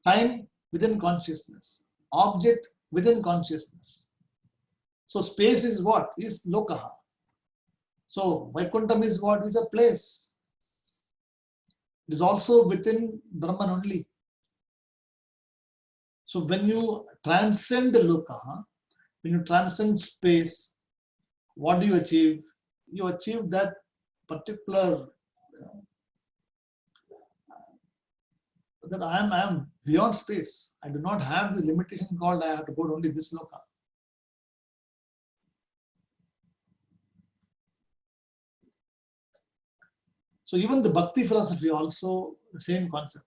Time within consciousness. Object within consciousness. So space is what? Is Lokaha. So Vaikuntham is what? Is a place. It is also within Brahman only. So when you transcend the Lokaha, when you transcend space, what do you achieve? You achieve that particular, that I am beyond space. I do not have the limitation called I have to go to only this Loka. So even the Bhakti philosophy also the same concept.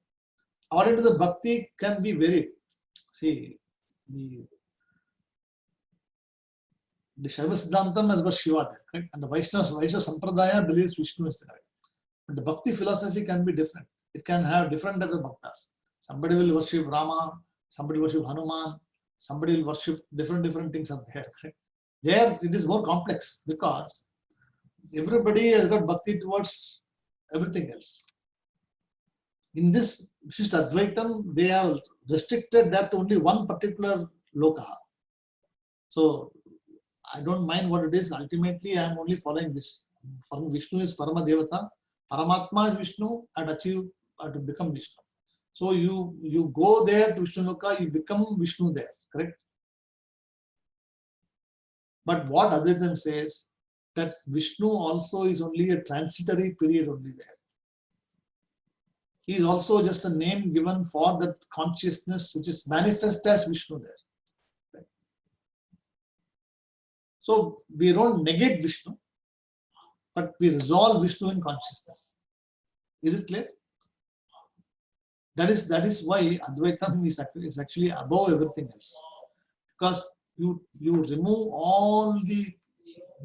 According to the Bhakti can be varied. See, the Shaiva Siddhantam is about Shiva there, correct? And the Vaishnava Sampradaya believes Vishnu is there. But the Bhakti philosophy can be different. It can have different types of bhaktas. Somebody will worship Rama, somebody will worship Hanuman, somebody will worship different things are there, correct? There it is more complex because everybody has got bhakti towards everything else. In this Vishishta Advaitam, they have restricted that to only one particular loka. So I don't mind what it is. Ultimately, I am only following this. Following Vishnu is Parama Devata. Paramatma is Vishnu and achieve to become Vishnu. So you go there to Vishnu Loka, you become Vishnu there, correct? But what Advaitam says, that Vishnu also is only a transitory period only there. He is also just a name given for that consciousness which is manifest as Vishnu there. Right? So we don't negate Vishnu, but we resolve Vishnu in consciousness. Is it clear? That is why Advaitam is actually above everything else. Because you remove all the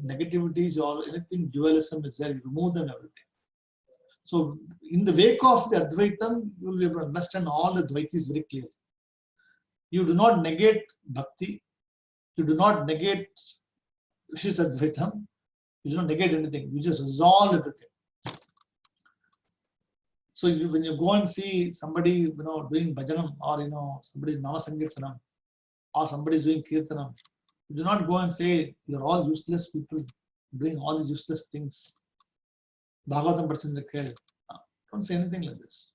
negativities or anything dualism is there, you remove them, everything. So in the wake of the Advaitam, you will be able to understand all the Dvaitis very clearly. You do not negate Bhakti, you do not negate Vishishta Advaitam, you do not negate anything, you just resolve everything. So when you go and see somebody doing bhajanam, or somebody is Nama Sankirtanam, or somebody is doing Kirtanam, you do not go and say you're all useless people doing all these useless things. Bhagavatam Prachandra Kel. Don't say anything like this.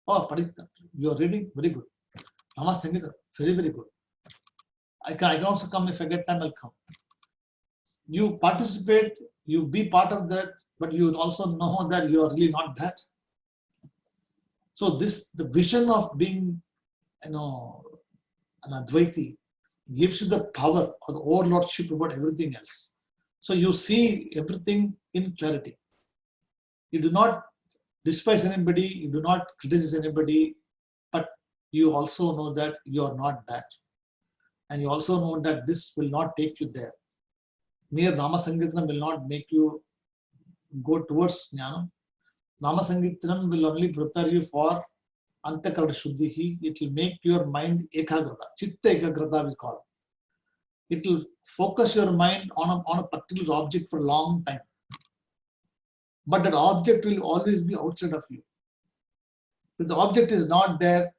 Oh, Padita, you are reading, very good. Nama Sankirtanam, very good. I can also come if I get time, I'll come. You participate, you be part of that, but you also know that you are really not that. So the vision of being, an Advaiti gives you the power or the overlordship about everything else. So you see everything in clarity. You do not despise anybody, you do not criticize anybody, but you also know that you are not that. And you also know that this will not take you there. Mere Nama Sankirtanam will not make you go towards Jnana. Nama Sankirtanam will only prepare you for Antakarana Shuddhihi. It will make your mind Ekagrata. Chitta Ekagrata we call. It will focus your mind on a particular object for a long time. But that object will always be outside of you. If the object is not there,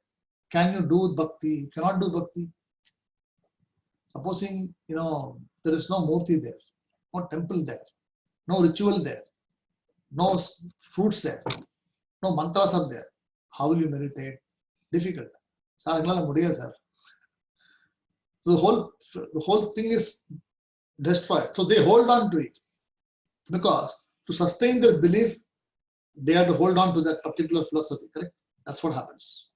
can you do bhakti? You cannot do bhakti. Supposing, there is no murti there, no temple there, no ritual there, no fruits there, no mantras are there. How will you meditate? Difficult. Sir, engala mudiyadhu sir. The whole thing is destroyed. So they hold on to it because to sustain their belief, they have to hold on to that particular philosophy, correct? That's what happens.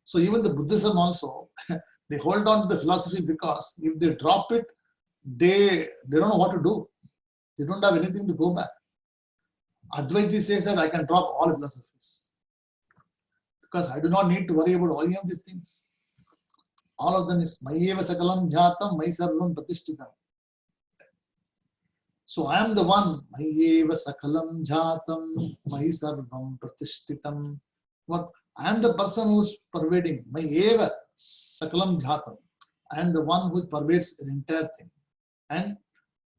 So even the Buddhism also, they hold on to the philosophy because if they drop it, they don't know what to do. They don't have anything to go back. Advaiti says that I can drop all philosophies because I do not need to worry about any of these things. All of them is Mayeva Sakalam Jhatam, Mai Sarvam Pratishtitam. So I am the one, Mayeva Sakalam Jhatam, Mai Sarvam Pratishtitam. What? I am the person who is pervading. Mayeva Sakalam Jhatam. I am the one who pervades the entire thing. And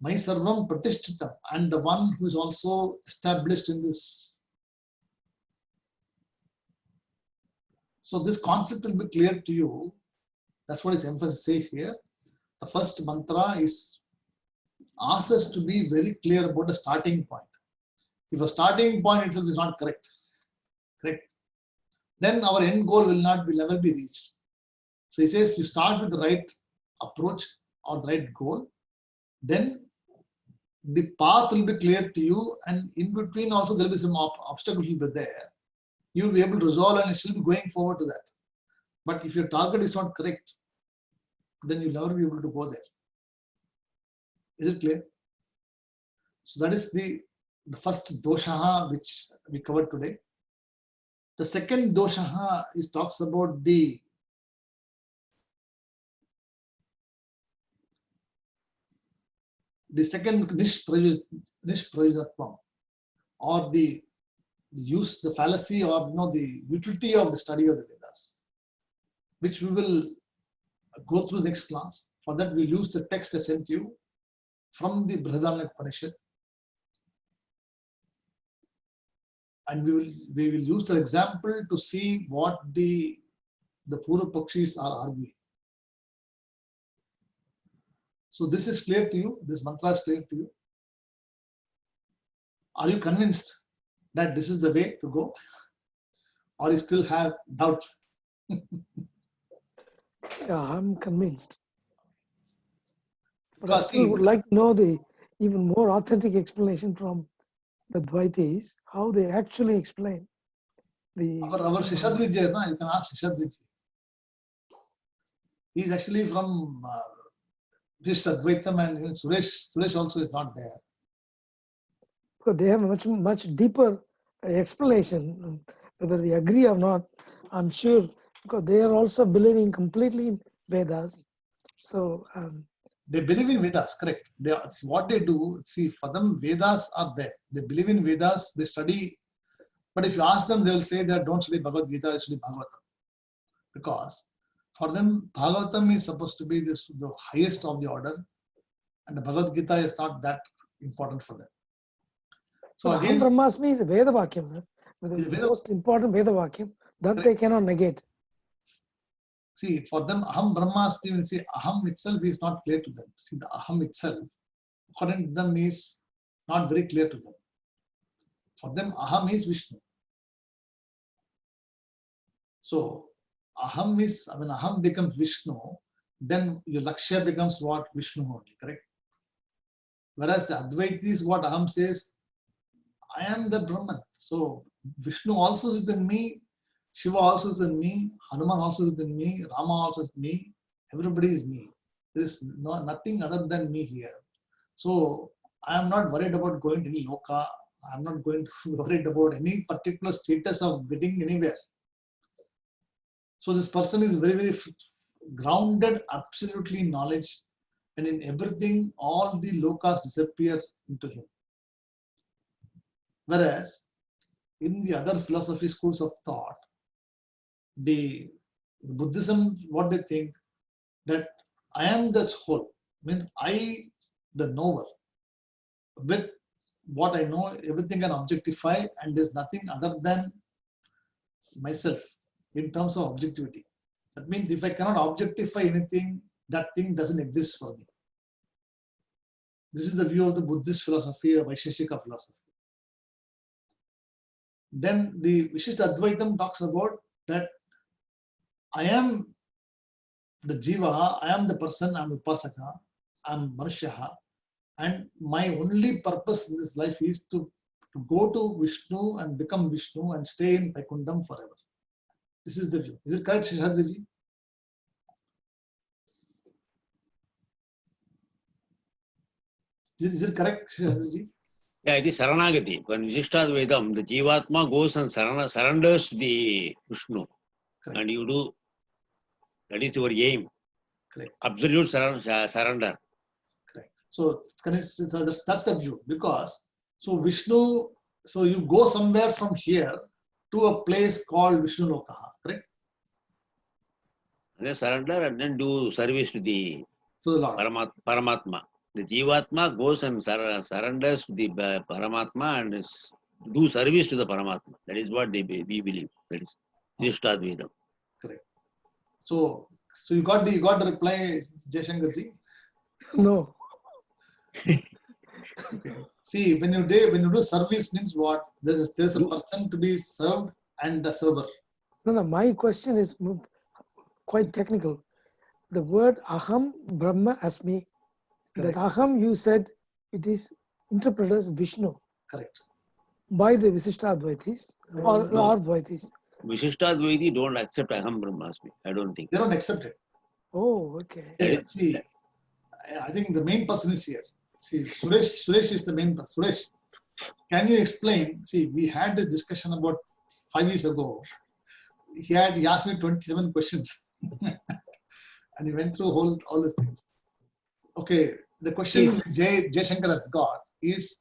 Mai Sarvam Pratishtitam. I am the one who is also established in this. So this concept will be clear to you. That's what his emphasis says here. The first mantra is asks us to be very clear about the starting point. If a starting point itself is not correct, then our end goal will never be reached. So he says you start with the right approach or the right goal, then the path will be clear to you, and in between also there will be some obstacles will be there. You will be able to resolve and still be going forward to that. But if your target is not correct, then you'll never be able to go there. Is it clear? So that is the first dosha which we covered today. The second dosha talks about the second nishprayojatvam, or the fallacy, or the utility of the study of the Vedas, which we will go through next class. For that we'll use the text I sent you from the Brihadaranyaka Upanishad, and we will use the example to see what the Purva Pakshis are arguing. So this is clear to you, this mantra is clear to you. Are you convinced that this is the way to go, or you still have doubts? Yeah, I'm convinced. But Because I still would like to know the even more authentic explanation from the Dvaitis, how they actually explain the. Our Sheshadri, you can ask Sheshadri. He is actually from Advaitam, and Suresh also is not there. Because they have a much deeper explanation, whether we agree or not, I'm sure, because they are also believing completely in Vedas. So they believe in Vedas, correct. What they do, see, for them Vedas are there. They believe in Vedas, they study. But if you ask them, they will say that don't study Bhagavad Gita, study Bhagavatam. Because for them, Bhagavatam is supposed to be the highest of the order, and the Bhagavad Gita is not that important for them. So again, Aham Brahmasmi is a Veda Vakyam, the most important Veda Vakyam that correct. They cannot negate. See, for them, Aham Brahmasmi, when say Aham itself is not clear to them. See, the Aham itself, according to them, is not very clear to them. For them, Aham is Vishnu. So, Aham is, when Aham becomes Vishnu, then your Lakshya becomes what? Vishnu only, correct? Whereas the Advaitis, what Aham says, I am the Brahman. So, Vishnu also is within me, Shiva also is within me, Hanuman also is within me, Rama also is me, everybody is me. There is nothing other than me here. So, I am not worried about going to any loka. I am not going to be worried about any particular status of getting anywhere. So this person is very, very grounded absolutely in knowledge, and in everything, all the lokas disappear into him. Whereas in the other philosophy schools of thought, the Buddhism, what they think, that I am the whole, means I, the knower, with what I know, everything can objectify, and there's nothing other than myself in terms of objectivity. That means if I cannot objectify anything, that thing doesn't exist for me. This is the view of the Buddhist philosophy, or Vaisheshika philosophy. Then the Vishishta Advaitam talks about that I am the Jiva, I am the person, I am the Upasaka, I am Manushyaha, and my only purpose in this life is to go to Vishnu and become Vishnu and stay in Vaikundam forever. This is the view. Is it correct, Sheshadri? Is it correct, Sheshadri? Yeah, it is Saranagati. When Vishishtadvaitam, the Jivatma goes and surrenders to the Vishnu. Correct. And you do, that is your aim. Correct. Absolute surrender. Correct. So that's the view. Because, so Vishnu, so you go somewhere from here to a place called Vishnu Lokaha, correct? And then surrender and then do service to the Lord. Paramatma. The Jivatma goes and surrenders to the Paramatma and do service to the Paramatma. That is what we believe. That is Vishishtadvaitam. Correct. So you got the reply, Jaishankarji? No. Okay. See, when you do service means what? There's a person to be served and a server. No. My question is quite technical. The word Aham Brahma Asmi. Correct. That Aham, you said, it is interpreted as Vishnu. Correct. By the Vishishtadvaitis or Advaitis. Vishishtadvaiti don't accept Aham Brahmasmi. I don't think. They don't accept it. Oh, okay. Yeah, see, I think the main person is here. See, Suresh is the main person. Suresh, can you explain? See, we had this discussion about 5 years ago. He asked me 27 questions. And he went through all these things. Okay, the question Jay Shankar has got is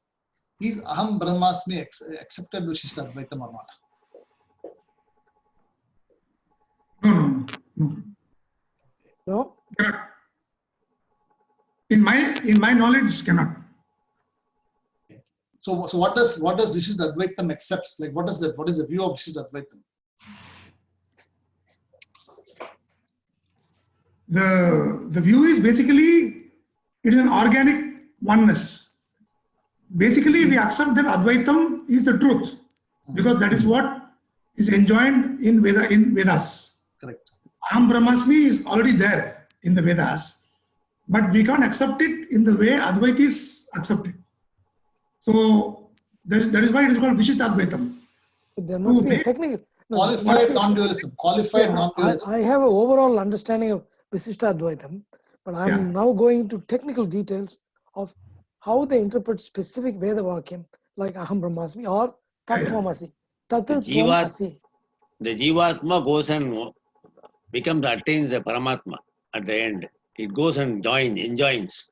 Aham Brahmasmi accepted Vishishtadvaitam or not? No. Cannot. In my knowledge, cannot. So what does Vishishtadvaitam accepts? Like what is the view of Vishishtadvaitam? The view is basically it is an organic oneness. Basically, we accept that Advaitam is the truth because that is what is enjoined in Vedas. Correct. Aham Brahmasmi is already there in the Vedas, but we can't accept it in the way Advaitis accept it. So that is why it is called Vishishtadvaitam. There must be a technical. Qualified non-dualism. I have an overall understanding of Vishishtadvaitam, but I'm now going into technical details of how they interpret specific Veda Vakyam like Aham Brahmasmi or Tattvamasi. The Jivatma goes and attains the Paramatma at the end. It goes and enjoins.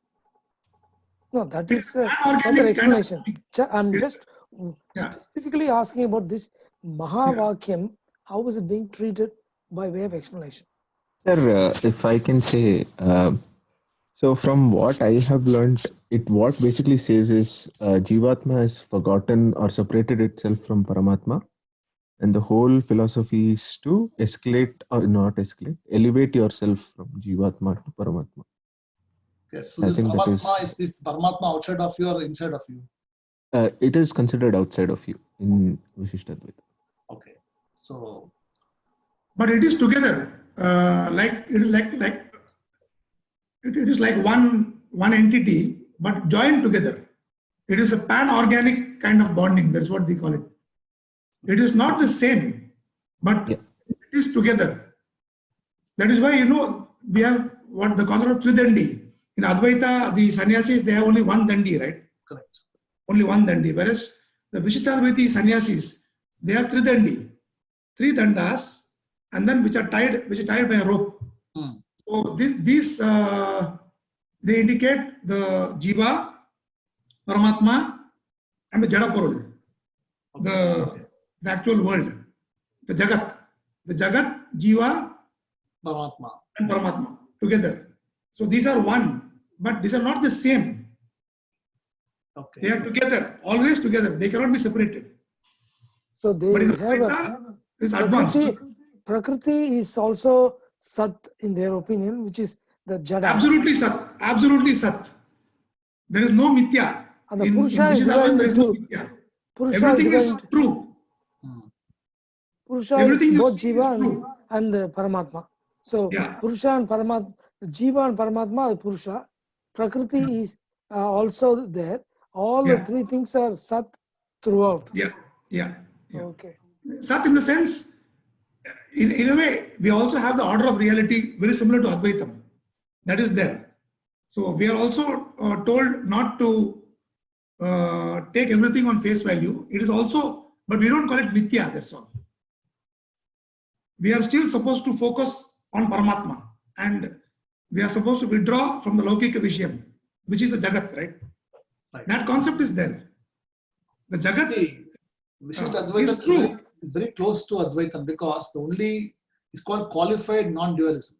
No, that is another explanation. I'm just specifically asking about this Mahavakyam. How is it being treated by way of explanation? Sir, if I can say, so from what I have learned, what basically says is Jivatma has forgotten or separated itself from Paramatma. And the whole philosophy is to elevate yourself from Jivatma to Paramatma. Yes, so this Paramatma is this Paramatma outside of you or inside of you? It is considered outside of you in Vishishtadvaita. Okay, so. But it is together, it is like one entity, but joined together. It is a pan-organic kind of bonding. That's what we call it. It is not the same, but it is together. That is why, we have what the concept of Tridandi. In Advaita, the sannyasis, they have only one dandi, right? Correct. Only one dandi. Whereas the Vishishtadvaiti sannyasis, they have tridandi. 3 dandas, and then which are tied by a rope. So these they indicate the Jiva, Paramatma, and the Jadaparul. The actual world, the Jagat, Jiva, Paramatma, and Paramatma together. So these are one, but these are not the same. Okay. They are together, always together. They cannot be separated. So they have is advanced. Prakriti is also Sat in their opinion, which is the Jada. Absolutely Sat. There is no Mithya. And the Purusha is there is no Mithya. Everything is true. Purusha Everything is both Jiva and Paramatma. So Yeah. Purusha and Paramatma, Jiva and Paramatma are Purusha. Prakriti is also there. All the Yeah. three things are Sat throughout. Yeah. Yeah. Yeah. Okay. Sat in the sense, in a way, we also have the order of reality very similar to Advaitam. That is there. So we are also told not to take everything on face value. It is also, but we don't call it Mithya, that's all. We are still supposed to focus on Paramatma, and we are supposed to withdraw from the Laukika Vishayam, which is the Jagat, right? Right. That concept is there. The Jagat See, Vishishta is Advaitam is true. very close to Advaitam because the only is called qualified non-dualism.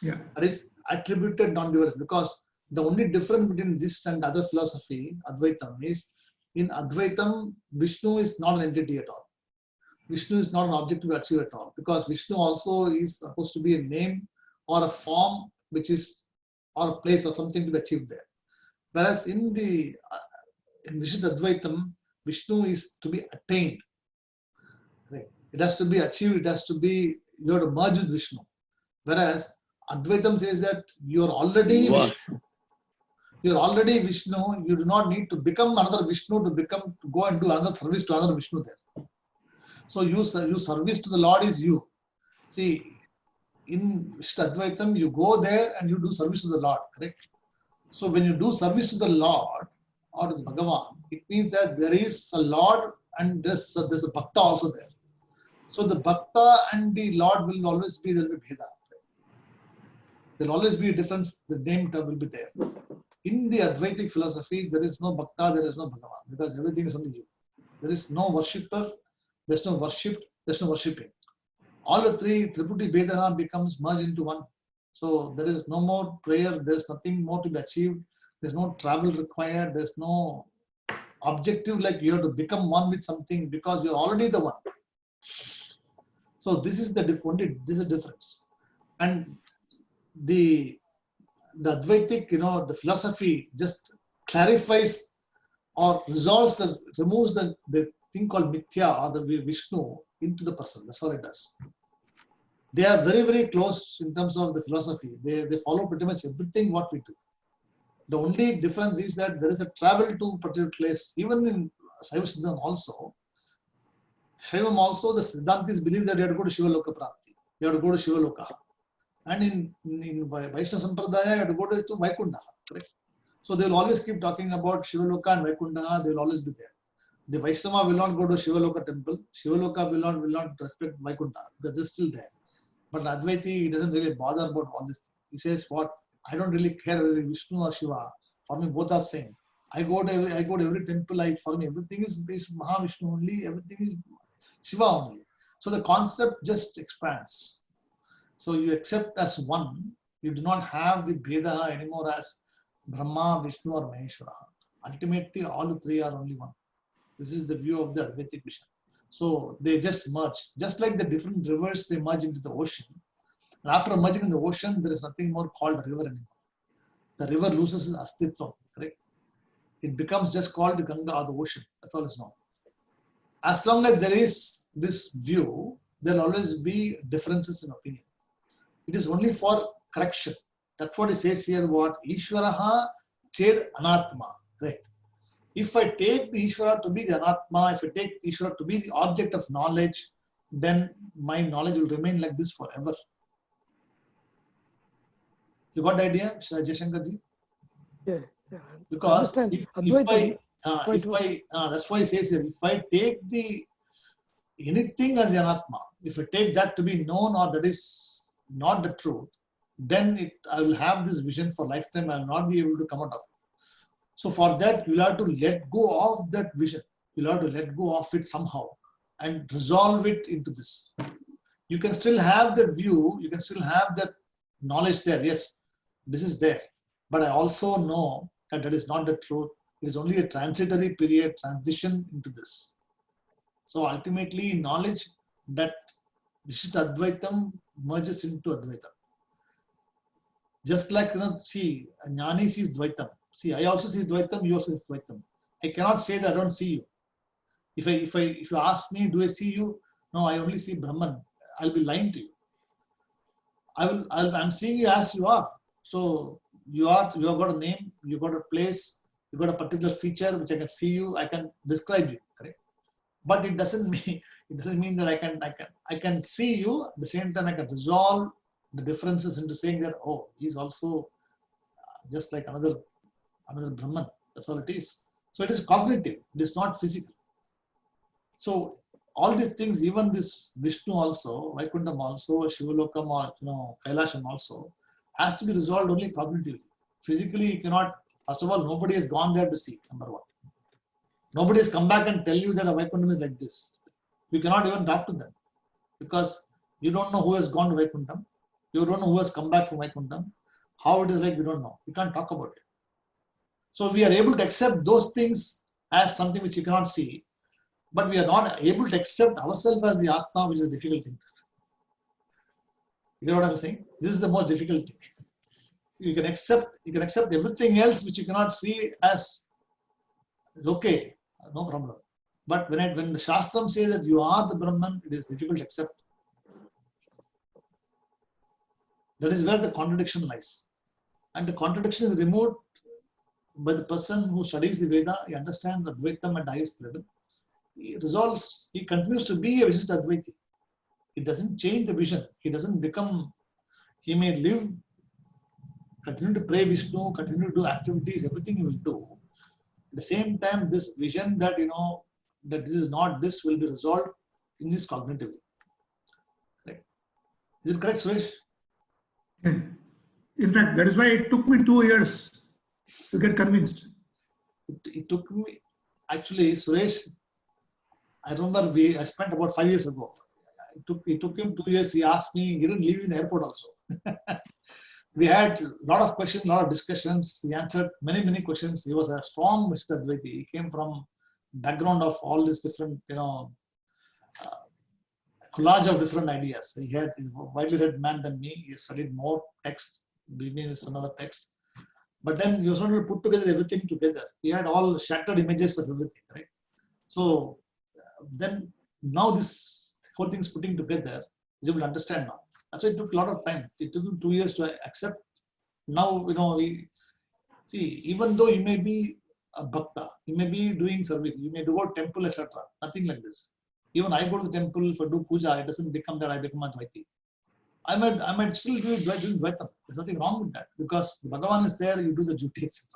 Yeah. That is attributed non-dualism, because the only difference between this and other philosophy, Advaitam, is in Advaitam, Vishnu is not an entity at all. Vishnu is not an object to be achieved at all, because Vishnu also is supposed to be a name or a form which is, or a place or something to be achieved there. Whereas in the in Vishishta Advaitam, Vishnu is to be attained. Right? It has to be achieved, it has to be, you have to merge with Vishnu. Whereas Advaitam says that you are already Wow. Vishnu. You are already Vishnu. You do not need to become another Vishnu to go and do another service to another Vishnu there. So you service to the Lord is you. See, in Vishishta Advaitam, you go there and you do service to the Lord, correct? So when you do service to the Lord or to the Bhagavan, it means that there is a Lord and there's a Bhakta also there. So the Bhakta and the Lord will always be, there will be Bheda. There will always be a difference, the name will be there. In the Advaitic philosophy, there is no Bhakta, there is no Bhagavan, because everything is only you. There is no worshipper, there's no worshipped, there's no worshipping. All the three, Triputi Vedaha becomes merged into one. So there is no more prayer, there's nothing more to be achieved, there's no travel required, there's no objective like you have to become one with something because you're already the one. So this is the difference. And the Advaitic, the philosophy just clarifies or removes the thing called Mithya or the Vishnu into the person. That's all it does. They are very, very close in terms of the philosophy. They follow pretty much everything what we do. The only difference is that there is a travel to a particular place. Even in Saiva Siddham also, Shaivam also, the Siddhantis believe that you have to go to Shiva Loka Prapti. You have to go to Shiva Loka. And in Vaishnava Sampradaya, you have to go to Vaikunta. Correct? So they will always keep talking about Shiva Loka and Vaikunta. They will always be there. The Vaishnava will not go to Shiva Loka temple. Shiva Loka will not respect Vaikunta because it's still there. But Advaiti, he doesn't really bother about all this. He says, "What? I don't really care whether Vishnu or Shiva. For me, both are same. I go to every temple. For me, everything is Mahavishnu only. Everything is Shiva only. So the concept just expands. So you accept as one. You do not have the Bheda anymore as Brahma, Vishnu, or Maheshwara. Ultimately, all the three are only one. This is the view of the Advaitic vision. So they just merge. Just like the different rivers, they merge into the ocean. And after merging in the ocean, there is nothing more called a river anymore. The river loses its astitva, correct? It becomes just called the Ganga or the ocean. That's all it's known. As long as there is this view, there will always be differences in opinion. It is only for correction. That's what it says here, what? Ishvaraha ched anatma, correct? If I take the Ishvara to be the Anatma, if I take the Ishvara to be the object of knowledge, then my knowledge will remain like this forever. You got the idea, Jaishankar ji? Yeah. Because if Advaitam, that's why he says here, if I take anything as Anatma, if I take that to be known or that is not the truth, then I will have this vision for lifetime. I will not be able to come out of it. So for that, you'll have to let go of that vision. You'll have to let go of it somehow and resolve it into this. You can still have that view. You can still have that knowledge there. Yes, this is there. But I also know that that is not the truth. It is only a transitory period, transition into this. So ultimately, knowledge that Vishishta Advaitam merges into Advaitam. Just like, see, Jnani sees Dvaitam. See, I also see Dvaitam, you also see Dvaitam. I cannot say that I don't see you. If you ask me, do I see you? No, I only see Brahman. I'll be lying to you. I'm seeing you as you are. So you have got a name, you got a place, you got a particular feature which I can see you, I can describe you, correct? But it doesn't mean that I can see you. At the same time, I can resolve the differences into saying that, oh, he's also just like another Brahman. That's all it is. So it is cognitive. It is not physical. So all these things, even this Vishnu also, Vaikuntham also, Shivalokam or Kailasham also, has to be resolved only cognitively. Physically, you cannot. First of all, nobody has gone there to see. Number one, nobody has come back and tell you that a Vaikuntham is like this. You cannot even talk to them because you don't know who has gone to Vaikuntham. You don't know who has come back from Vaikuntham. How it is like, we don't know. We can't talk about it. So we are able to accept those things as something which you cannot see, but we are not able to accept ourselves as the Atma, which is a difficult thing. You know what I'm saying? This is the most difficult thing. You can accept everything else which you cannot see as it's okay, no problem. But when the Shastram says that you are the Brahman, it is difficult to accept. That is where the contradiction lies. And the contradiction is removed by the person who studies the Veda. He understands Advaitam at the highest level. He resolves, he continues to be a Vishishtha Advaiti. It doesn't change the vision. He doesn't become, he may live, continue to pray Vishnu, continue to do activities, everything he will do. At the same time, this vision that, that this is not this will be resolved in this cognitively. Right? Is it correct, Suresh? In fact, that is why it took me 2 years to get convinced. It took me, actually, Suresh, I remember I spent about 5 years ago. It took him 2 years. He asked me, he didn't leave me in the airport also. We had a lot of questions, a lot of discussions. He answered many, many questions. He was a strong Vishishtha Advaiti. He came from background of all these different, collage of different ideas. He's a widely read man than me. He studied more text. Bhimi is another text. But then he was not able to put together everything together. He had all shattered images of everything, right? So then now this whole thing is putting together. He's able to understand now. That's why it took a lot of time. It took him 2 years to accept. Now, we see, even though you may be a bhakta, you may be doing service, you may go to temple, etc. Nothing like this. Even I go to the temple for do puja, it doesn't become that I become a Dvaiti. I might still do Dvaitam. There's nothing wrong with that because the Bhagavan is there, you do the duty, etc.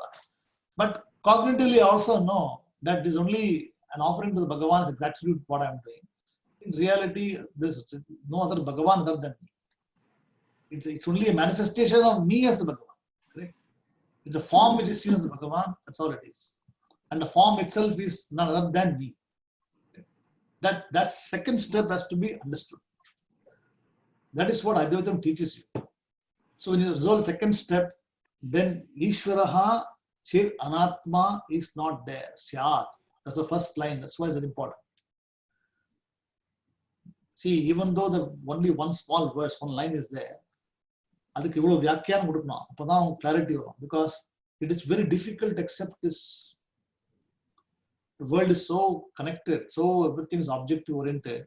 But cognitively, I also know that it is only an offering to the Bhagavan as a gratitude what I am doing. In reality, there's no other Bhagavan other than me. It's only a manifestation of me as the Bhagavan. Correct? It's a form which is seen as the Bhagavan. That's all it is. And the form itself is none other than me. That second step has to be understood. That is what Advaitam teaches you. So when you resolve the second step, then Ishvaraha Chir Anatma is not there. Syat. That's the first line. That's why it's very important. See, even though the only one small verse, one line is there, அதுக்கு இவ்வளவு வியாக்கியானம் கொடுக்கணும். அப்பதான் clarity வரும். Because it is very difficult to accept this. The world is so connected, so everything is objective oriented.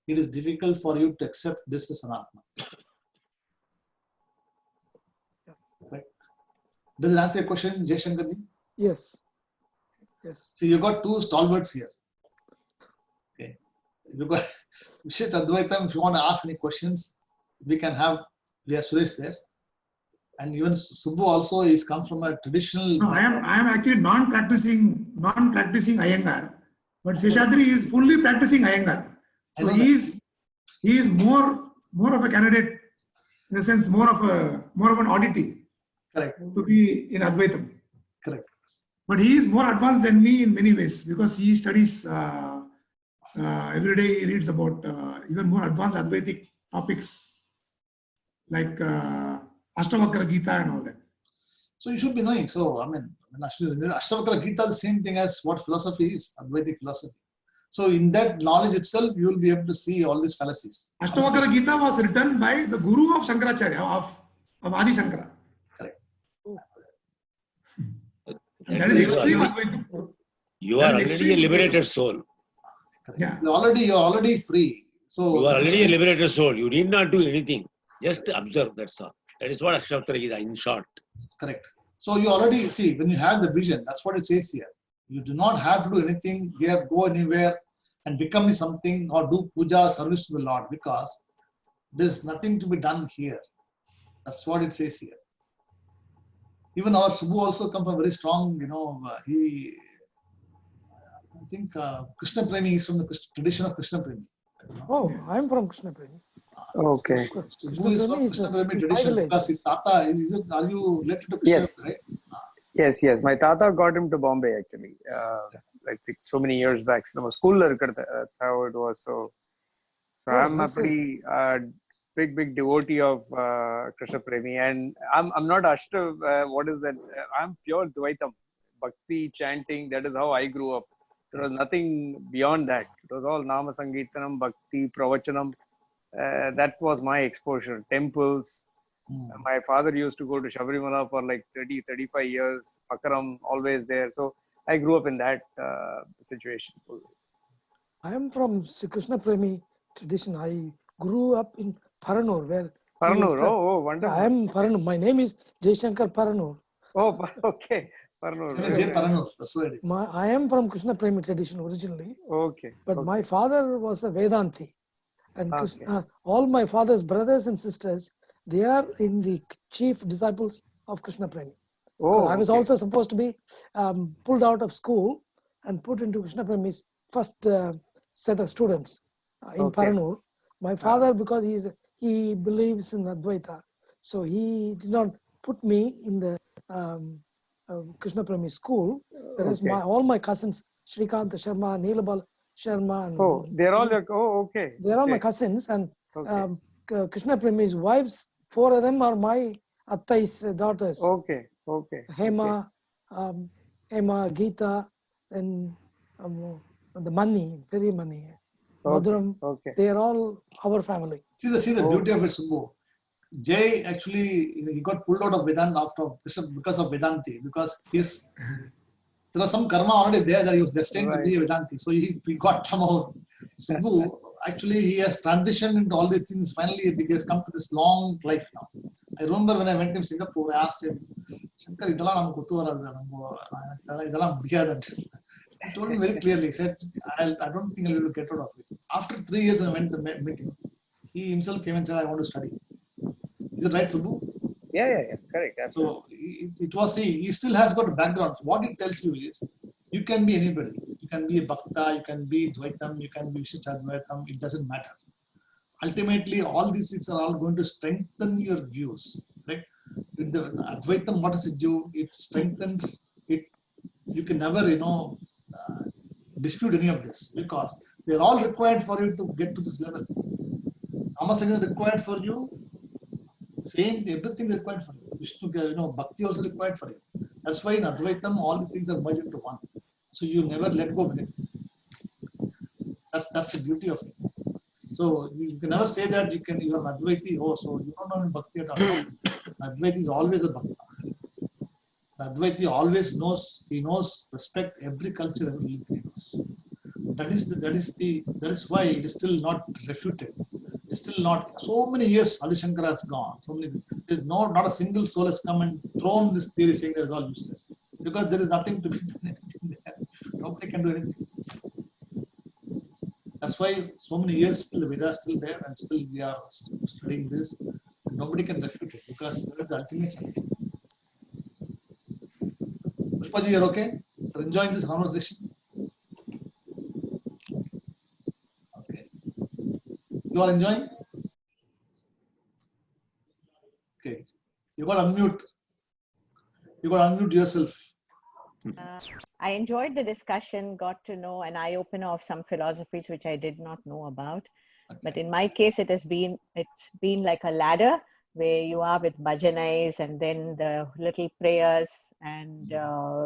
It is difficult for you to accept this as an Atma. Right? Does it answer your question, Jaishankar ji? Yes. Yes. See, you got two stalwarts here. Okay. You got Vishishtha Advaitam. If you want to ask any questions, we have Suresh there. And even Subbu also is come from a traditional. No, I am actually non-practicing Iyengar, but Seshadri is fully practicing Iyengar. So he is more of a candidate, in a sense, more of an oddity. Correct. To be in Advaitam. Correct. But he is more advanced than me in many ways because he studies every day. He reads about even more advanced Advaitic topics like Ashtavakra Gita and all that. So you should be knowing. So Ashtavakra Gita is the same thing as what philosophy is, Advaitic philosophy. So in that knowledge itself, you will be able to see all these fallacies. Ashtavakra Gita was written by the guru of Shankaracharya, of Adi Shankara. Correct. That is extreme Advaitam. You are already a liberated soul. Yeah. You're already free. So you are already a liberated soul. You need not do anything. Just observe, that's all. That is what Akshatra Gita in short. Correct. So you already see, when you have the vision, that's what it says here. You do not have to do anything here, go anywhere and become something or do puja, service to the Lord, because there's nothing to be done here. That's what it says here. Even our Subbu also come from very strong, I think Krishna Premi is from the tradition of Krishna Premi. Oh, I'm from Krishna Premi. Okay. Subbu is from Krishna Premi my tradition village. because his tata, are you related to Krishna, Yes. right? Yes. My tata got him to Bombay actually. Like so many years back. So school that's how it was. So Oh, I'm a that's it. pretty big devotee of Krishna Premi, and I'm not Ashta. What is that? I'm pure Dvaitam, Bhakti chanting. That is how I grew up. There was nothing beyond that. It was all Nama Sankirtanam, Bhakti, Pravachanam. That was my exposure. Temples. My father used to go to Shabarimala for like 35 years. Pakaram, always there. So I grew up in that situation. I am from Krishna Premi tradition. I grew up in Paranur, where Paranur, oh, wonderful. I am Paranur. My name is Jaishankar Paranur. Oh, okay. Paranur. Paranur, that's what it is. I am from Krishna Premi tradition originally, Okay. but my father was a Vedanti. And Okay. all my father's brothers and sisters, they are in the chief disciples of Krishna Premi. Oh, I was okay. also supposed to be pulled out of school and put into Krishna Premi's first set of students in Okay. Paranur. My father, because he believes in Advaita, so he did not put me in the Krishna Premi school. Whereas Okay. all my cousins, Shrikant Sharma, Neelabal Sharma, and Oh, they're all your, okay. they're all my Okay. cousins, and Okay. Krishna Premi's wives, 4 of them are my Attai's daughters. Okay. Okay. Hema, Hema, Geeta, and the Mani, Peri Mani, Madhuram. Okay. They are all our family. See the beauty of it, Subbu. Jay actually he got pulled out of Vedanta because of Vedanti, because there was some karma already there that he was destined to be a Vedanti. So he got somehow. Subbu actually he has transitioned into all these things. Finally, he has come to this long life now. I remember when I went to Singapore, I asked him, Shankar, idala namu kuttu varadu, idala mudiyadu. He told me very clearly. He said, I don't think I will get out of it. After 3 years, I went to meet him. He himself came and said, I want to study. Is it right, Subbu? Yeah. Correct. Absolutely. So it was, he still has got a background. So what it tells you is, you can be anybody. You can be a Bhakta, you can be Dvaitam, you can be Vishishadvaitam, it doesn't matter. Ultimately, all these things are all going to strengthen your views. Right? With the Advaitam, what does it do? It strengthens it. You can never, dispute any of this, because they're all required for you to get to this level. Almost is required for you. Same, everything is required for you. Vishnu, Bhakti also required for you. That's why in Advaitam, all these things are merged into one. So you never let go of anything. That's the beauty of it. So you can never say that you are an Advaiti. Oh, so you don't know Bhakti at all. Advaiti is always a Bhakta. Advaiti always knows. He knows, respect every culture, every religion he knows. That is why it is still not refuted. It's still not. So many years Adi Shankara has gone. There's not a single soul has come and thrown this theory saying that it's all useless. Because there is nothing to be done anything there. Nobody can do anything. That's why so many years still the Veda is still there, and still we are studying this. Nobody can refute it, because that is the ultimate something. Pushpaji, you're okay? You're enjoying this conversation? Okay. You are enjoying? Okay. You got to unmute. You got to unmute yourself. I enjoyed the discussion, got to know an eye-opener of some philosophies which I did not know about. Okay. But in my case, it's been like a ladder where you are with bhajanais and then the little prayers, and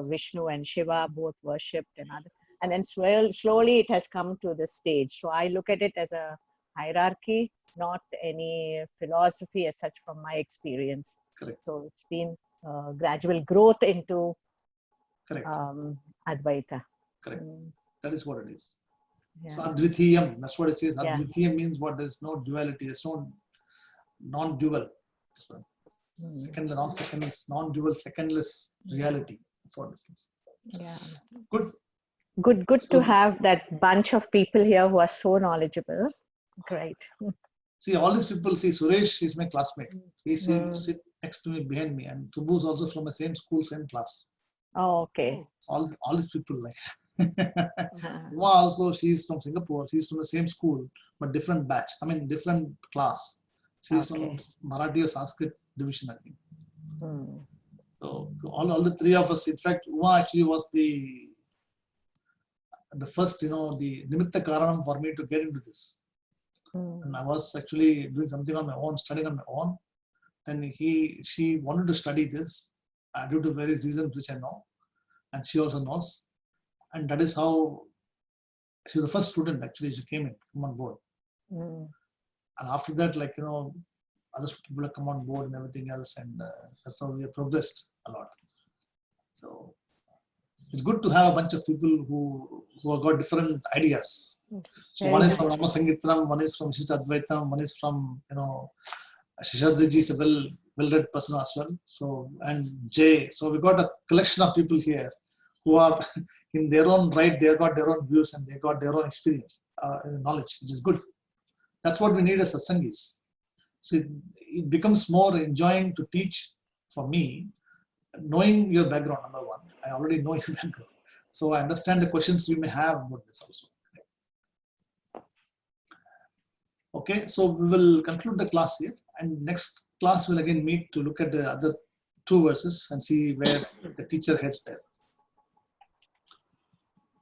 Vishnu and Shiva both worshipped, and then slowly it has come to the stage. So I look at it as a hierarchy, not any philosophy as such from my experience. Correct. So it's been gradual growth into Correct. Advaita. Correct. That is what it is. Yeah. So Advitiyam, that's what it says. Yeah. Advitiyam means what? There's no duality. There's no non-dual. Non-dual, secondless reality. That's what this is. Yeah. Good. Good So- to have that bunch of people here who are so knowledgeable. Great. See, all these people, see, Suresh is my classmate. He Mm. sit next to me, behind me, and Subbu is also from the same school, same class. Oh, okay. All these people, like. Uh-huh. Uma also, she's from Singapore. She's from the same school, but different batch. I mean, different class. She's Okay. from Marathi or Sanskrit division, I think. Mm. So all the three of us. In fact, Uma actually was the first, the nimitta karanam for me to get into this. Mm. And I was actually doing something on my own, studying on my own. And she wanted to study this due to various reasons which I know, and she also knows. And that is how she was the first student actually. She came on board. Mm. And after that, other people have come on board and everything else, and that's how we have progressed a lot. So it's good to have a bunch of people who have got different ideas. So Very one is good. from Rama Sangitram, one is from Vishishtha Advaitam, one is from Shishadriji is a well-read person as well. So and Jay. So we got a collection of people here who are in their own right. They got their own views and they got their own experience, knowledge, which is good. That's what we need as Satsangis. So it becomes more enjoying to teach for me, knowing your background, number one. I already know your background. So I understand the questions you may have about this also. Okay, so we will conclude the class here, and next class we'll again meet to look at the other two verses and see where the teacher heads there.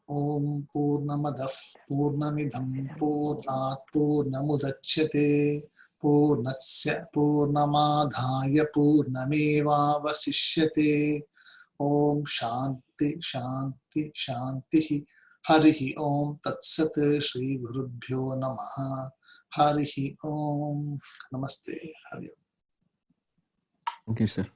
Om Purnamadah Purnamidham Purnat Purnamudachyate Purnasya Purnamadhaya Purnamevavasishyate. Om Shanti Shanti Shanti. Harihi Om Tatsat Shri Gurubhyo Namaha. Harihi Om. Namaste. Hari Om. Okay, sir.